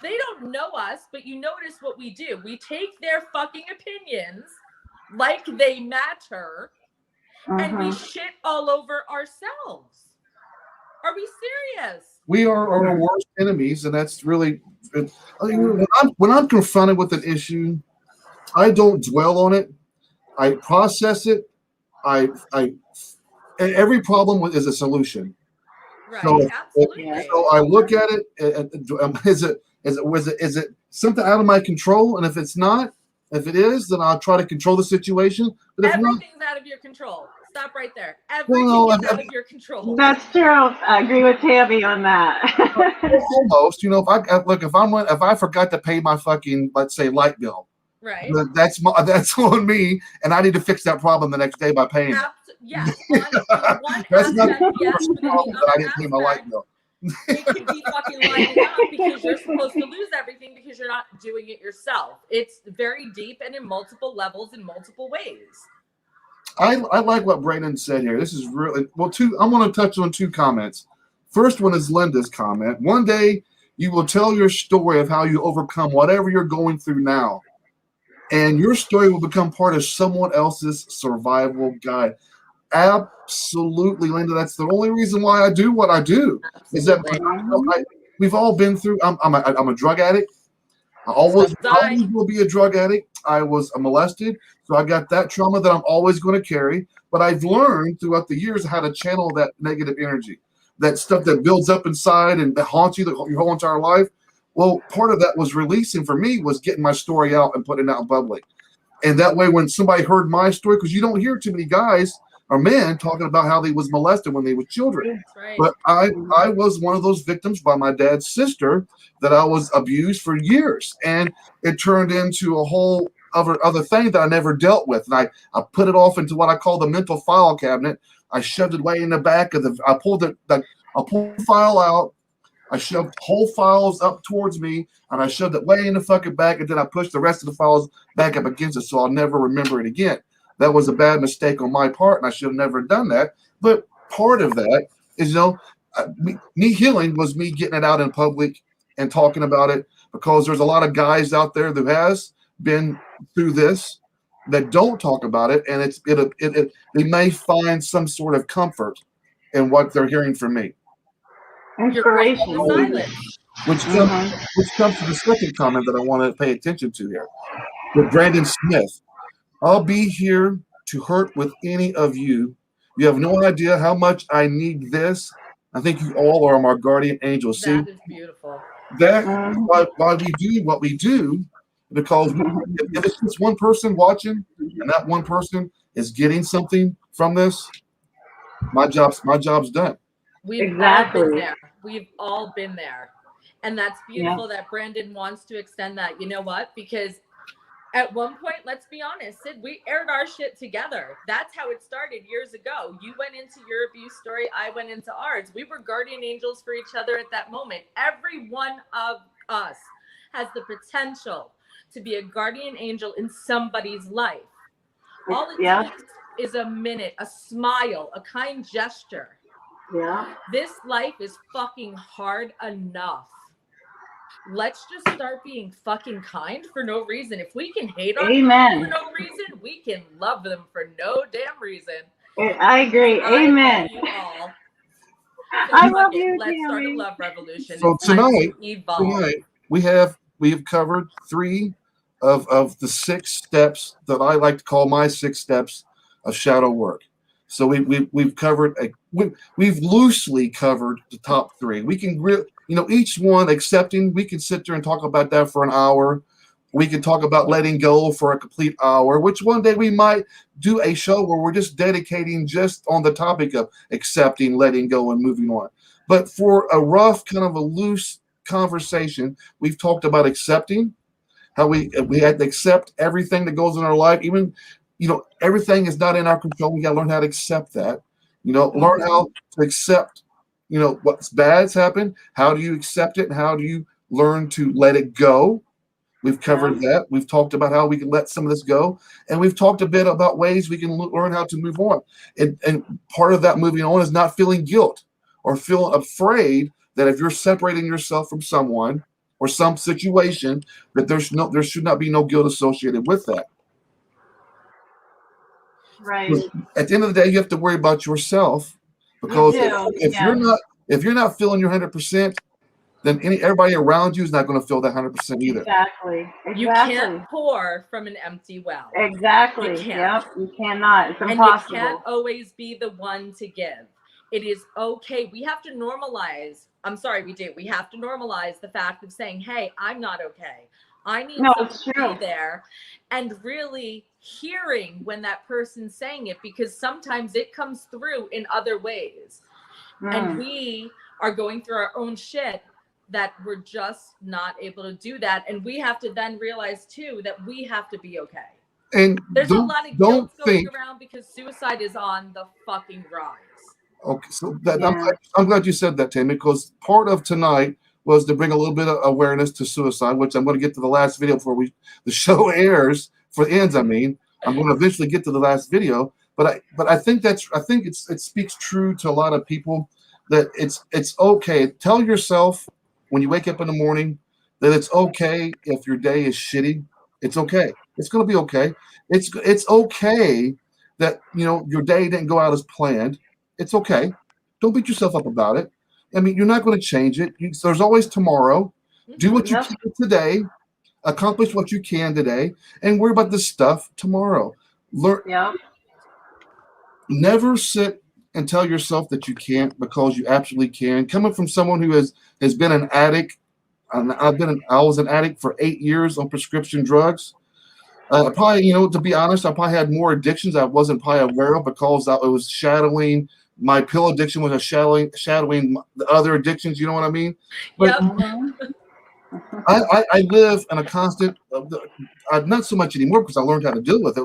They don't know us, but you notice what we do. We take their fucking opinions like they matter, and we shit all over ourselves. Are we serious? We are our worst enemies, and that's really. When I'm confronted with an issue, I don't dwell on it. I process it. And every problem is a solution. Right, So, absolutely. so I look at it. Is it something out of my control? And if it's not, if it is, then I'll try to control the situation. But if Everything's not, out of your control. Stop right there. Everything is out of your control. That's true. I agree with Tammy on that. Almost, if I forgot to pay my fucking, let's say, light bill, right? That's on me, and I need to fix that problem the next day by paying it. Yes. That's not yes, the problem that I didn't pay my light bill. It could be fucking lining up because you're supposed to lose everything because you're not doing it yourself. It's very deep and in multiple levels in multiple ways. I like what Brayden said here. This is really well. I want to touch on two comments. First one is Linda's comment. One day you will tell your story of how you overcome whatever you're going through now, and your story will become part of someone else's survival guide. Absolutely, Linda. That's the only reason why I do what I do. Absolutely. Is that we've all been through. I'm a drug addict. I always will be a drug addict. I was molested, so I got that trauma that I'm always going to carry. But I've learned throughout the years how to channel that negative energy, that stuff that builds up inside and that haunts you your whole entire life. Well, part of that was releasing for me was getting my story out and putting it out in public. And that way, when somebody heard my story, because you don't hear too many guys or men talking about how they was molested when they were children. Right. But I was one of those victims by my dad's sister that I was abused for years. And it turned into a whole other thing that I never dealt with. And I put it off into what I call the mental file cabinet. I shoved it way in the back of I pulled the file out. I shoved whole files up towards me, and I shoved it way in the fucking back, and then I pushed the rest of the files back up against it so I'll never remember it again. That was a bad mistake on my part, and I should have never done that. But part of that is, me healing was me getting it out in public and talking about it, because there's a lot of guys out there who has been through this that don't talk about it, and they may find some sort of comfort in what they're hearing from me. Inspiration. Which comes to the second comment that I want to pay attention to here. With Brandon Smith. I'll be here to hurt with any of you. You have no idea how much I need this I think you all are my guardian angels. See, That is beautiful. that why we do what we do, because if it's just one person watching and that one person is getting something from this, my job's done. We've all been Exactly. there. We've all been there. And that's Yeah. beautiful that Brandon wants to extend that. You know what? Because at one point, let's be honest, Sid, we aired our shit together. That's how it started years ago. You went into your abuse story, I went into ours. We were guardian angels for each other at that moment. Every one of us has the potential to be a guardian angel in somebody's life. All it Yeah. takes is a minute, a smile, a kind gesture. Yeah. This life is fucking hard enough. Let's just start being fucking kind for no reason. If we can hate on people Amen. for no reason, we can love them for no damn reason. I agree. I Amen. love you all. So I fuck love it. you, Let's start a Tammy. love revolution. So It's time to evolve. tonight we have covered 3 of the 6 steps that I like to call my 6 steps of shadow work. So we've covered we've loosely covered the top 3. We can each one accepting. We can sit there and talk about that for an hour. We can talk about letting go for a complete hour, which one day we might do a show where we're just dedicating just on the topic of accepting, letting go, and moving on. But for a rough, kind of a loose conversation, we've talked about accepting, how we had to accept everything that goes in our life. Even, everything is not in our control. We got to learn how to accept that. Learn how to accept, what's bad's happened. How do you accept it? And how do you learn to let it go? We've covered that. We've talked about how we can let some of this go. And we've talked a bit about ways we can learn how to move on. And part of that moving on is not feeling guilt or feeling afraid that if you're separating yourself from someone or some situation, that there should not be no guilt associated with that. Right. At the end of the day, you have to worry about yourself, because if you're not feeling your 100%, then everybody around you is not going to feel that 100% either. Exactly. You can't pour from an empty well. Exactly. You can't. Yep. You cannot. It's impossible. And you can't always be the one to give. It is okay. We have to normalize. I'm sorry, we do. We have to normalize the fact of saying, hey, I'm not okay. I need someone to be there, and really hearing when that person's saying it, because sometimes it comes through in other ways. And we are going through our own shit that we're just not able to do that. And we have to then realize too that we have to be okay. And there's a lot of guilt going around because suicide is on the fucking rise. Okay, so I'm glad you said that, Tammy, because part of tonight was to bring a little bit of awareness to suicide, which I'm going to get to the last video before the show airs, for ends. I mean, I'm going to eventually get to the last video, but I think it speaks true to a lot of people that it's okay. Tell yourself when you wake up in the morning that it's okay if your day is shitty. It's okay. It's going to be okay. It's okay that your day didn't go out as planned. It's okay. Don't beat yourself up about it. I mean, you're not going to change it. There's always tomorrow. Do what you can today. Accomplish what you can today, and worry about this stuff tomorrow. Never sit and tell yourself that you can't, because you absolutely can. Coming from someone who has been an addict, I was an addict for 8 years on prescription drugs. Probably, to be honest, I probably had more addictions I wasn't probably aware of, because it was shadowing. My pill addiction was shadowing the other addictions. You know what I mean? But I live in a constant, not so much anymore because I learned how to deal with it,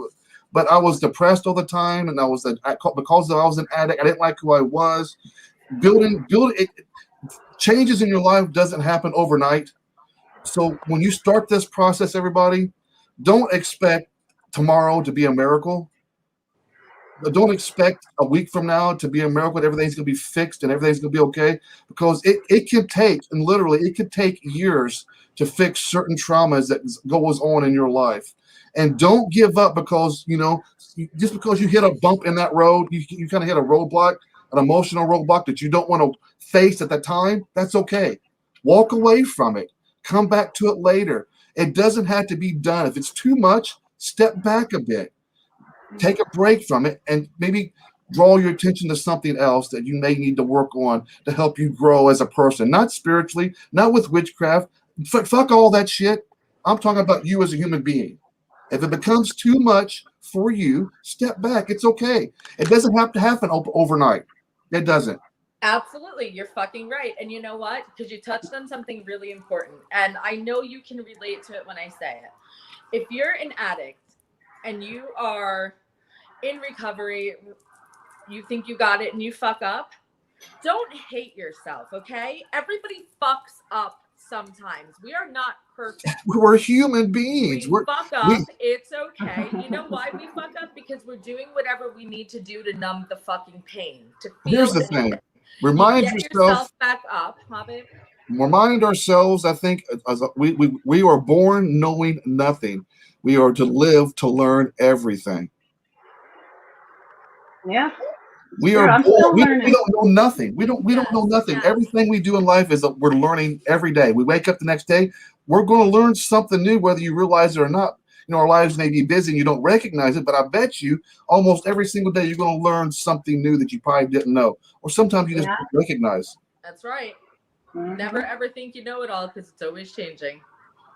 but I was depressed all the time, and because I was an addict, I didn't like who I was. Building it, changes in your life doesn't happen overnight. So when you start this process, everybody, don't expect tomorrow to be a miracle. Don't expect a week from now to be a miracle, that everything's going to be fixed and everything's going to be okay, because it can take, and literally it could take years to fix certain traumas that goes on in your life. And don't give up because, just because you hit a bump in that road, you kind of hit a roadblock, an emotional roadblock that you don't want to face at the time. That's okay. Walk away from it. Come back to it later. It doesn't have to be done. If it's too much, step back a bit. Take a break from it, and maybe draw your attention to something else that you may need to work on to help you grow as a person, not spiritually, not with witchcraft. Fuck all that shit. I'm talking about you as a human being. If it becomes too much for you, step back. It's okay. It doesn't have to happen overnight. It doesn't. Absolutely. You're fucking right. And you know what? Because you touched on something really important. And I know you can relate to it when I say it. If you're an addict and you are in recovery, you think you got it and you fuck up, don't hate yourself, okay? Everybody fucks up sometimes. We are not perfect. We're human beings. We fuck up. It's okay. You know why we fuck up? Because we're doing whatever we need to do to numb the fucking pain. To feel Here's the thing. Remind yourself back up, huh, babe? Remind ourselves, I think, we are born knowing nothing. We are to live to learn everything. Yeah. We Sure, are born, we don't know nothing. We don't know nothing. Yes. Everything we do in life is that we're learning every day. We wake up the next day, we're going to learn something new, whether you realize it or not. You know, our lives may be busy and you don't recognize it, but I bet you almost every single day you're going to learn something new that you probably didn't know, or sometimes you just don't recognize. That's right. Never ever think you know it all, because it's always changing.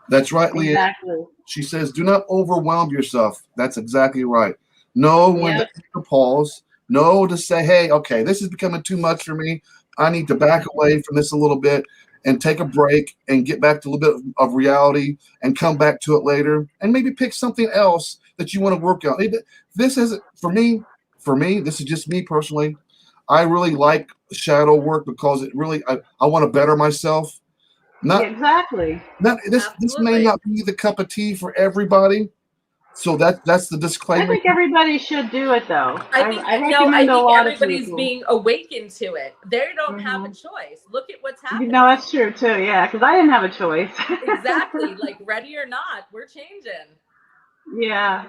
That's right, Leah. Exactly. She says, do not overwhelm yourself. That's exactly right. Know when to take a pause. Know to say, hey, okay, this is becoming too much for me. I need to back away from this a little bit and take a break and get back to a little bit of reality and come back to it later and maybe pick something else that you want to work on. This is, for me, this is just me personally. I really like shadow work because it really, I want to better myself. Exactly. This may not be the cup of tea for everybody. So that's the disclaimer. I think everybody should do it, though. I think everybody's being awakened to it. They don't have a choice. Look at what's happening. No, that's true too. Yeah, because I didn't have a choice. Exactly. Like, ready or not, we're changing. Yeah.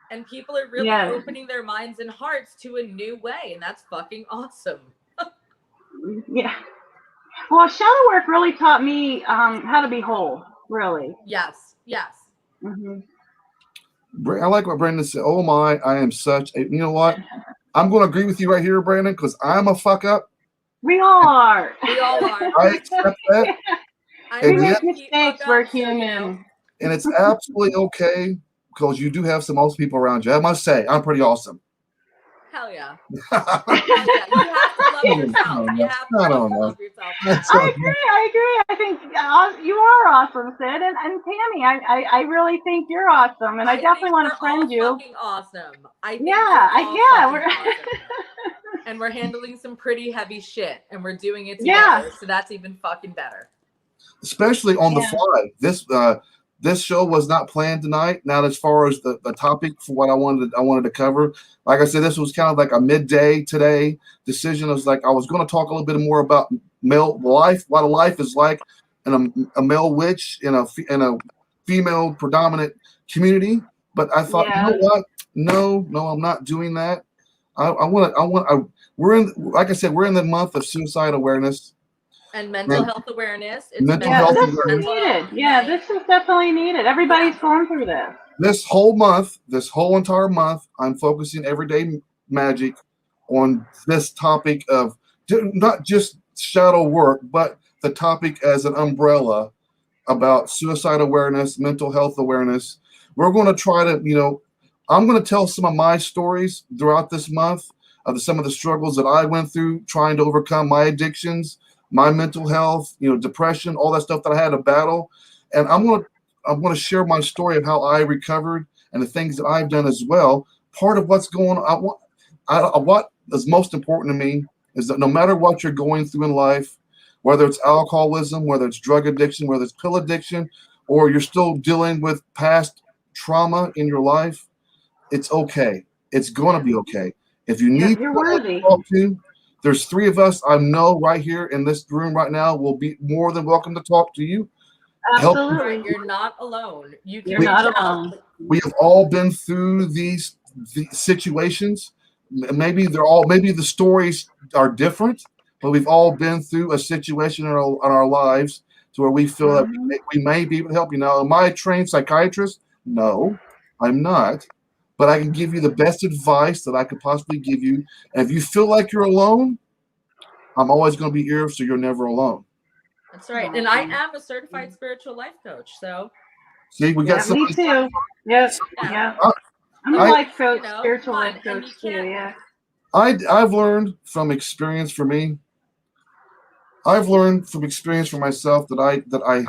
And people are really opening their minds and hearts to a new way, and that's fucking awesome. Yeah. Well, shadow work really taught me how to be whole. Really. Yes. Yes. Mm-hmm. I like what Brandon said. Oh my, I am such a, you know what? I'm going to agree with you right here, Brandon, because I'm a fuck up. We all are. We all are. I accept that. We make mistakes. We're human. And it's absolutely okay because you do have some awesome people around you. I must say, I'm pretty awesome. Hell yeah. Hell yeah. You have to love yourself. You have to love yourself. I agree. I think you are awesome, Sid. And Tammy, I really think you're awesome. And I definitely want to friend you. Fucking awesome. We're awesome. And we're handling some pretty heavy shit. And we're doing it together. So that's even fucking better. Especially on the fly. This show was not planned tonight. Now, as far as the topic for what I wanted to cover, like I said, this was kind of like a midday today decision. It was like I was going to talk a little bit more about male life, what a life is like in a male witch in a female predominant community. But I thought, you know what? No, I'm not doing that. We're in, like I said, we're in the month of suicide awareness. And mental health awareness. This is needed. Yeah, this is definitely needed. Everybody's going through this. This whole entire month, I'm focusing Everyday Magic on this topic of not just shadow work, but the topic as an umbrella about suicide awareness, mental health awareness. We're going to try to, I'm going to tell some of my stories throughout this month of some of the struggles that I went through trying to overcome my addictions, my mental health, depression, all that stuff that I had to battle. And I'm going to share my story of how I recovered and the things that I've done as well. Part of what's going on, what is most important to me is that no matter what you're going through in life, whether it's alcoholism, whether it's drug addiction, whether it's pill addiction, or you're still dealing with past trauma in your life, it's okay. It's going to be okay. If you need to talk to, there's 3 of us I know right here in this room right now will be more than welcome to talk to you. Absolutely. You're not alone. You're not alone. We have all been through these situations. Maybe the stories are different, but we've all been through a situation in our lives to where we feel that we may be able to help you. Now, am I a trained psychiatrist? No, I'm not. but I can give you the best advice that I could possibly give you. And if you feel like you're alone, I'm always going to be here, so you're never alone. That's right. And I am a certified spiritual life coach. So see, we got me too. Yep. Yeah. I'm a life coach, spiritual life coach too. Yeah. I've learned from experience for me. I've learned from experience for myself that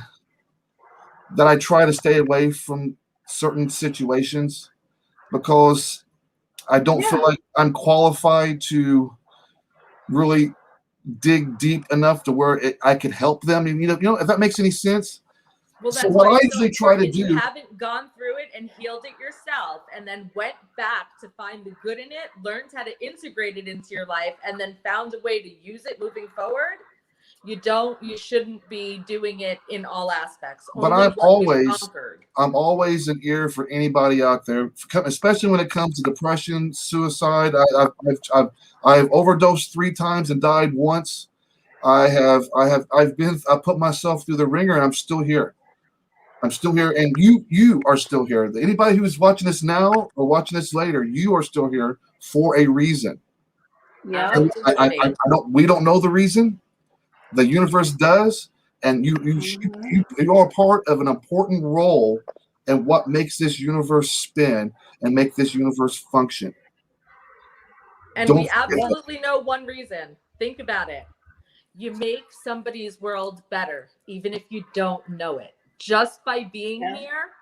I try to stay away from certain situations because I don't feel like I'm qualified to really dig deep enough to where I could help them. You know, if that makes any sense. Well, that's so what why I usually try to do. You haven't gone through it and healed it yourself, and then went back to find the good in it, learned how to integrate it into your life, and then found a way to use it moving forward. You shouldn't be doing it in all aspects. But I'm always an ear for anybody out there, especially when it comes to depression, suicide. I've overdosed 3 times and died once. I've put myself through the ringer, and I'm still here. I'm still here, and you are still here. Anybody who's watching this now or watching this later, you are still here for a reason. Yeah. We don't know the reason. The universe does, and you are part of an important role in what makes this universe spin and make this universe function. And we absolutely know one reason. Think about it. You make somebody's world better, even if you don't know it. Just by being here,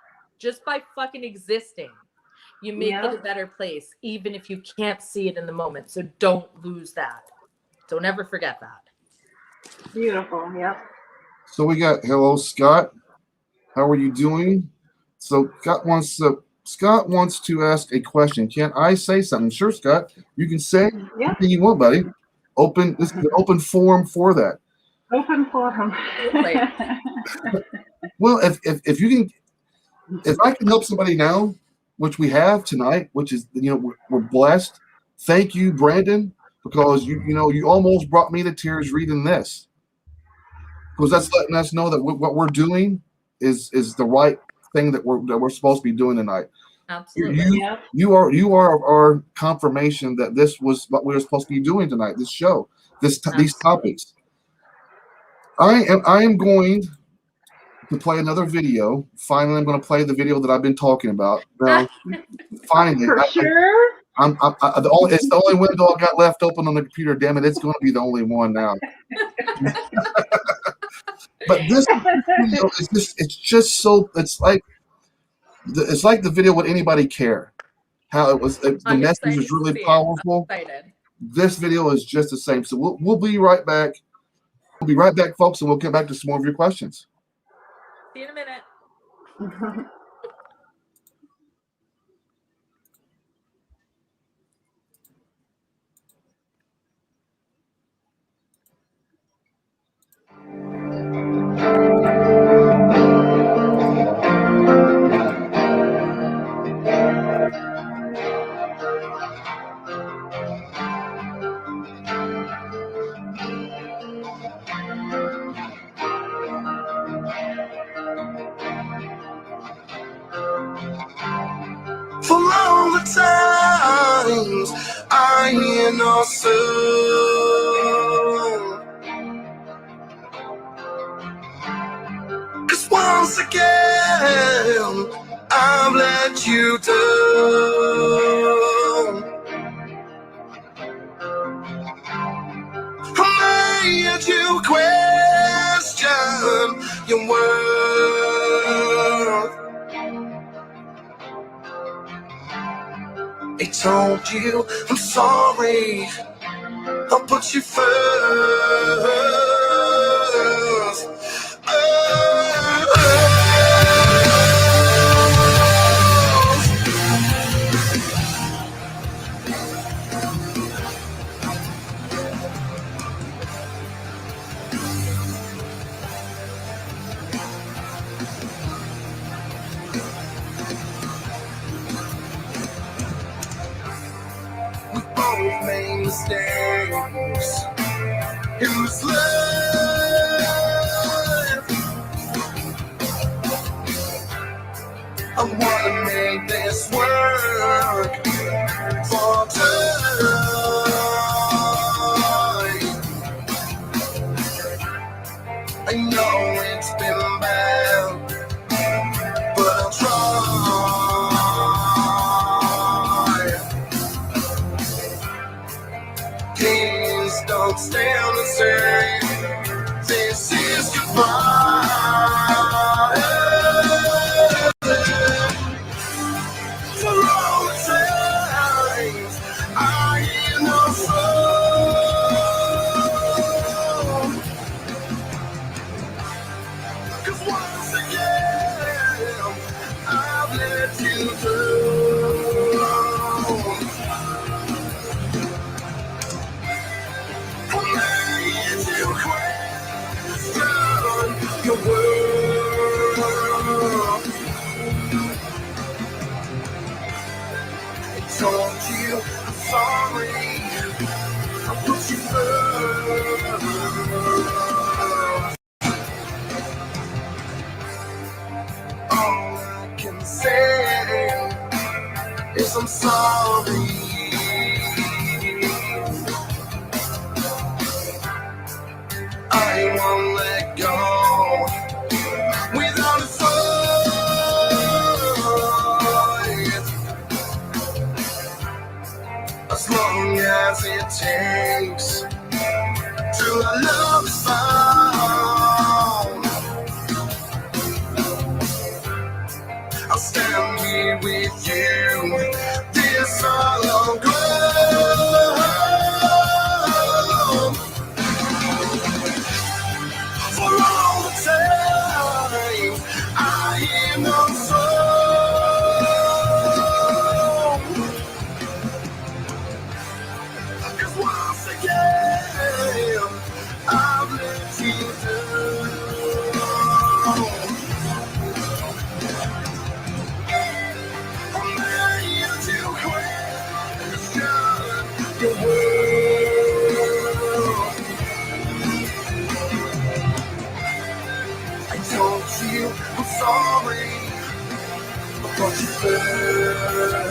just by fucking existing, you make it a better place, even if you can't see it in the moment. So don't lose that. Don't ever forget that. Beautiful. Yep. So we got hello, Scott. How are you doing? So Scott wants to ask a question. Can I say something? Sure, Scott. You can say anything you want, buddy. This is an open forum for that. Open forum. Well, if you can, if I can help somebody now, which we have tonight, which is we're blessed. Thank you, Brandon, because you almost brought me to tears reading this. Because that's letting us know that what we're doing is the right thing that we're supposed to be doing tonight. Absolutely. You are our confirmation that this was what we were supposed to be doing tonight. This show, these topics. I am going to play another video. Finally, I'm going to play the video that I've been talking about. Now, finally, for sure. It's the only window I got left open on the computer. Damn it, it's going to be the only one now. But this video it's just so it's like the video Would Anybody Care? How it was the message was really powerful. This video is just the same. So we'll be right back. We'll be right back, folks, and we'll get back to some more of your questions. See you in a minute. For all the times I hear no soon, 'cause once again I've let you down. I made you question your worth. I told you I'm sorry, I'll put you first. We both made mistakes in this life. I wanna make make this work for time. I know it's been bad, but I'll try. Kings don't stand the same. This is goodbye. For all the times I am no fool. 'Cause once again I've let you down. I'm made to question your world. I told you I'm sorry, I put you first. All I can say is I'm sorry. I won't let go without a fight. As long as it takes till our love is found, I'll stand here with you. This all I'll go. For all the time I am no soul. 'Cause once again I've let you down. I'm made to question your world. I told you I'm sorry, I put you first.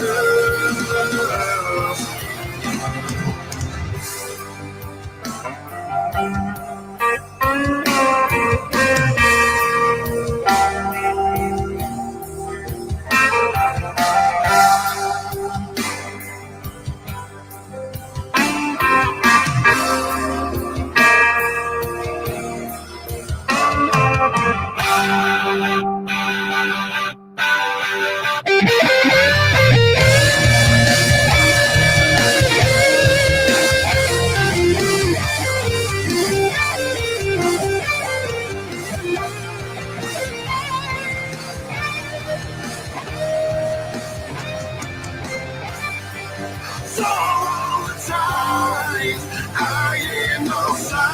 So all the time I am no sound.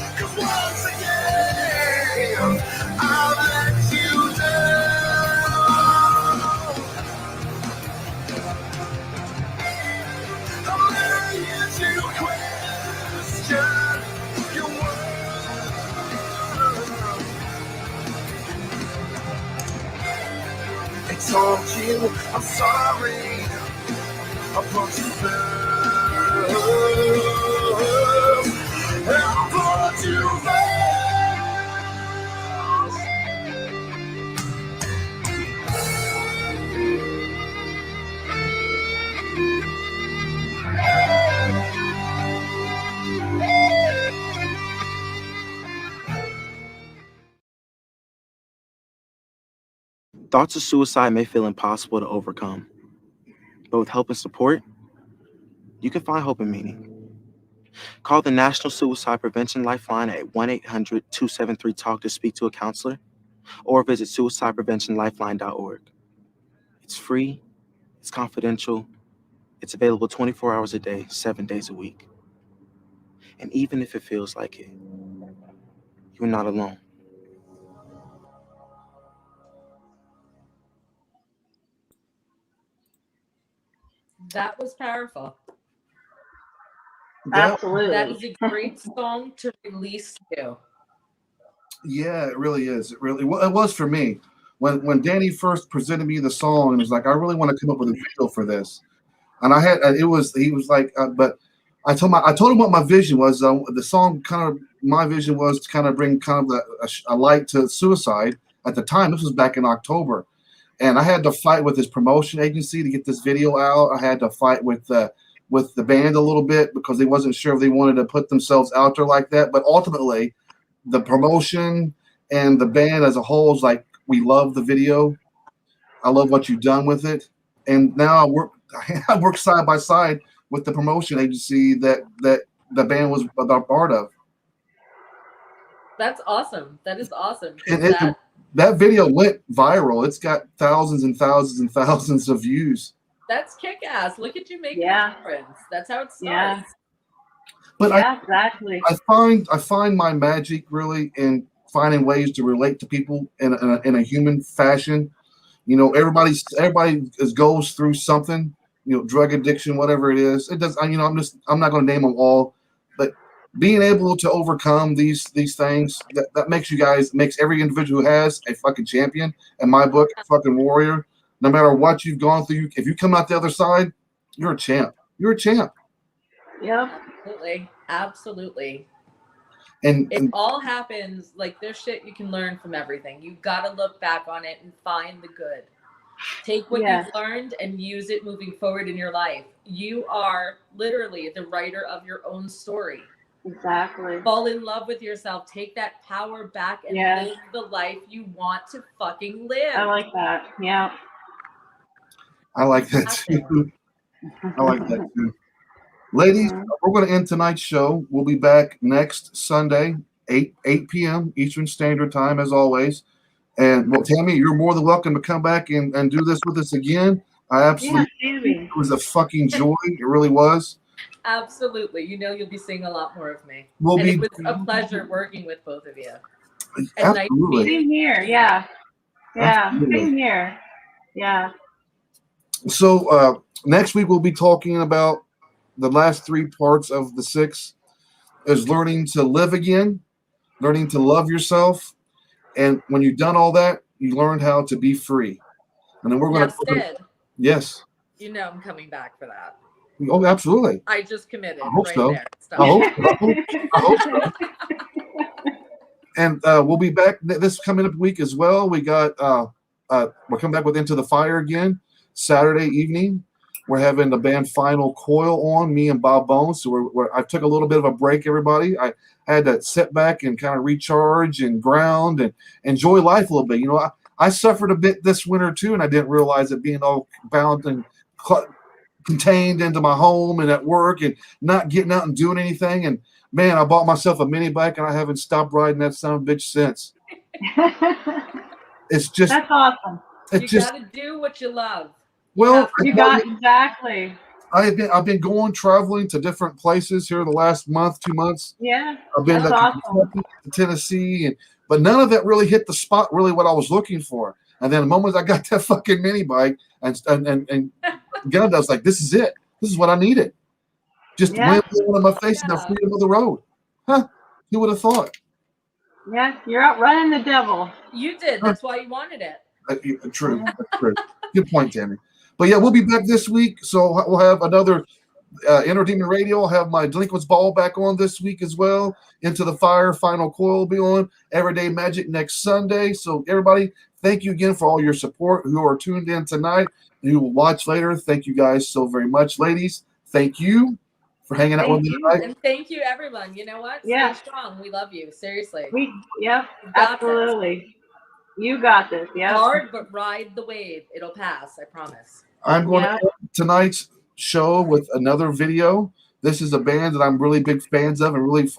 'Cause once again I'll let you down. I'm laying to question your world. I told you I'm sorry, I put you first. I put you first. Thoughts of suicide may feel impossible to overcome, but with help and support, you can find hope and meaning. Call the National Suicide Prevention Lifeline at 1-800-273-TALK to speak to a counselor, or visit suicidepreventionlifeline.org. It's free, it's confidential, it's available 24 hours a day, 7 days a week. And even if it feels like it, you're not alone. That was powerful. Yeah. Absolutely. That is a great song to release you. Yeah, it really is. It really it was for me. When Danny first presented me the song and was like, I really want to come up with a video for this. And I had it was he was like, but I told him what my vision was. The song kind of my vision was to kind of bring kind of a light to suicide at the time. This was back in October, and I had to fight with his promotion agency to get this video out. I had to fight with the band a little bit because they wasn't sure if they wanted to put themselves out there like that. But ultimately, the promotion and the band as a whole is like, we love the video. I love what you've done with it. And now I work side by side with the promotion agency that the band was a part of. That's awesome. That is awesome. And that video went viral. It's got thousands and thousands and thousands of views. That's kick-ass. Look at you making a difference. That's how it starts. Yeah. But exactly. I find my magic really in finding ways to relate to people in a human fashion. You know, everybody goes through something. You know, drug addiction, whatever it is. It does. You know, I'm not going to name them all, but being able to overcome these things that makes every individual who has a fucking champion. In my book, a fucking warrior. No matter what you've gone through, if you come out the other side, you're a champ. You're a champ. Yep. Absolutely. And it all happens, like there's shit you can learn from everything. You got to look back on it and find the good. Take what you've learned and use it moving forward in your life. You are literally the writer of your own story. Exactly. Fall in love with yourself. Take that power back and live the life you want to fucking live. I like that. Yeah. I like that too. I like that too. Ladies, we're going to end tonight's show. We'll be back next Sunday, 8 p.m. Eastern Standard Time, as always. And well, Tammy, you're more than welcome to come back and do this with us again. I absolutely, it was a fucking joy. It really was. Absolutely. You know, you'll be seeing a lot more of me. It was a pleasure working with both of you. Absolutely. Same here. Yeah. Yeah. Absolutely. Same here. Yeah. So next week we'll be talking about the last 3 parts of the 6 is learning to live again, learning to love yourself. And when you've done all that, you learn how to be free. And then we're going to. Yes. You know I'm coming back for that. Oh, absolutely. I just committed. I hope right so. There. I hope so. And we'll be back this coming up week as well. We got we're coming back with Into the Fire again Saturday evening. We're having the band Final Coil on, me and Bob Bones. So I took a little bit of a break, everybody. I had to sit back and kind of recharge and ground and enjoy life a little bit. You know, I suffered a bit this winter too, and I didn't realize it, being all bound and contained into my home and at work and not getting out and doing anything. And man, I bought myself a mini bike and I haven't stopped riding that son of a bitch since. It's just that's awesome. You got to do what you love. Well, exactly. I've been traveling to different places here the last month, 2 months. Yeah, I've been to Tennessee, but none of that really hit the spot. Really, what I was looking for. And then the moment I got that fucking mini bike and God, I was like, this is it. This is what I needed. Just wind blowing on my face and the freedom of the road. Huh? Who would have thought? Yeah, you're out running the devil. You did. That's why you wanted it. True. That's true. Good point, Tammy. But yeah, we'll be back this week. So we'll have another Entertainment Radio. I'll have my Delinquents Ball back on this week as well. Into the Fire, Final Coil will be on. Everyday Magic next Sunday. So everybody, thank you again for all your support who are tuned in tonight and who will watch later. Thank you guys so very much. Ladies, thank you for hanging out with me tonight. And thank you, everyone. You know what? Stay strong. We love you. Seriously. Absolutely. You got this. Yeah. Hard, but ride the wave. It'll pass. I promise. I'm going to end tonight's show with another video. This is a band that I'm really big fans of and really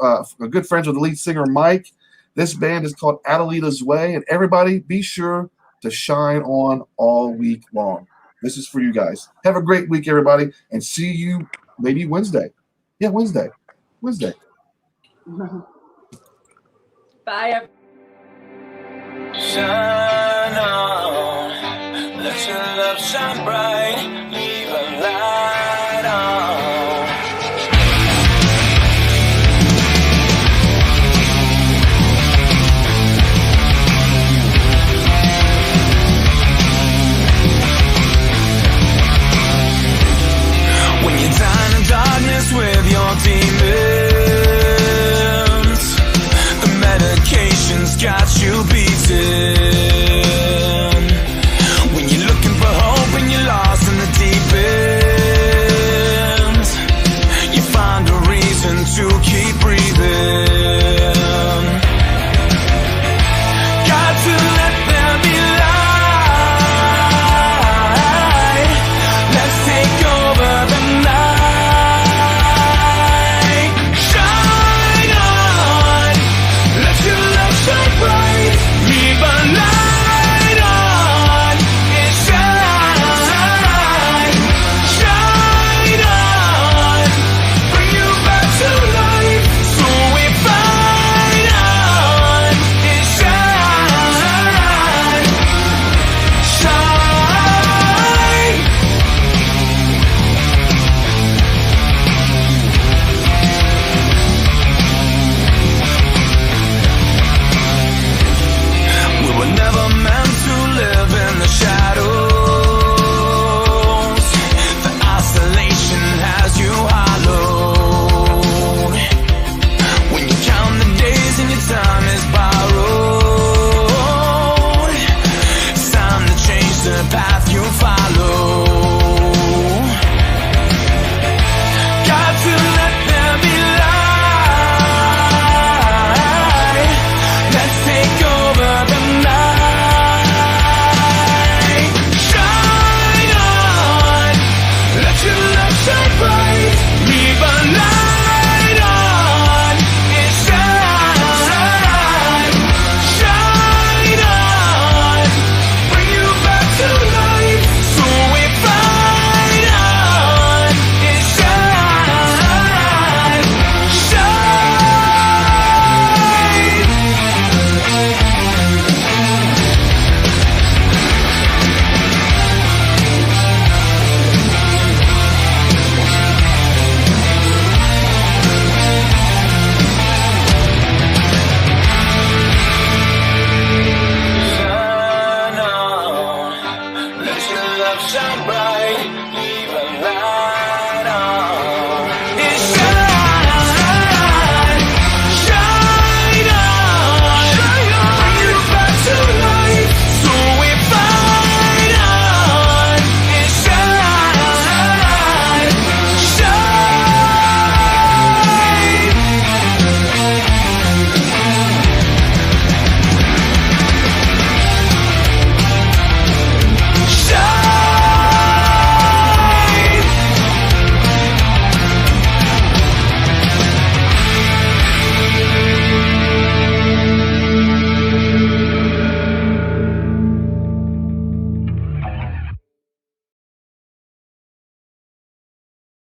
good friends with the lead singer, Mike. This band is called Adelita's Way. And everybody, be sure to shine on all week long. This is for you guys. Have a great week, everybody. And see you maybe Wednesday. Yeah, Wednesday. Bye, everyone. Shine on, let your love shine bright.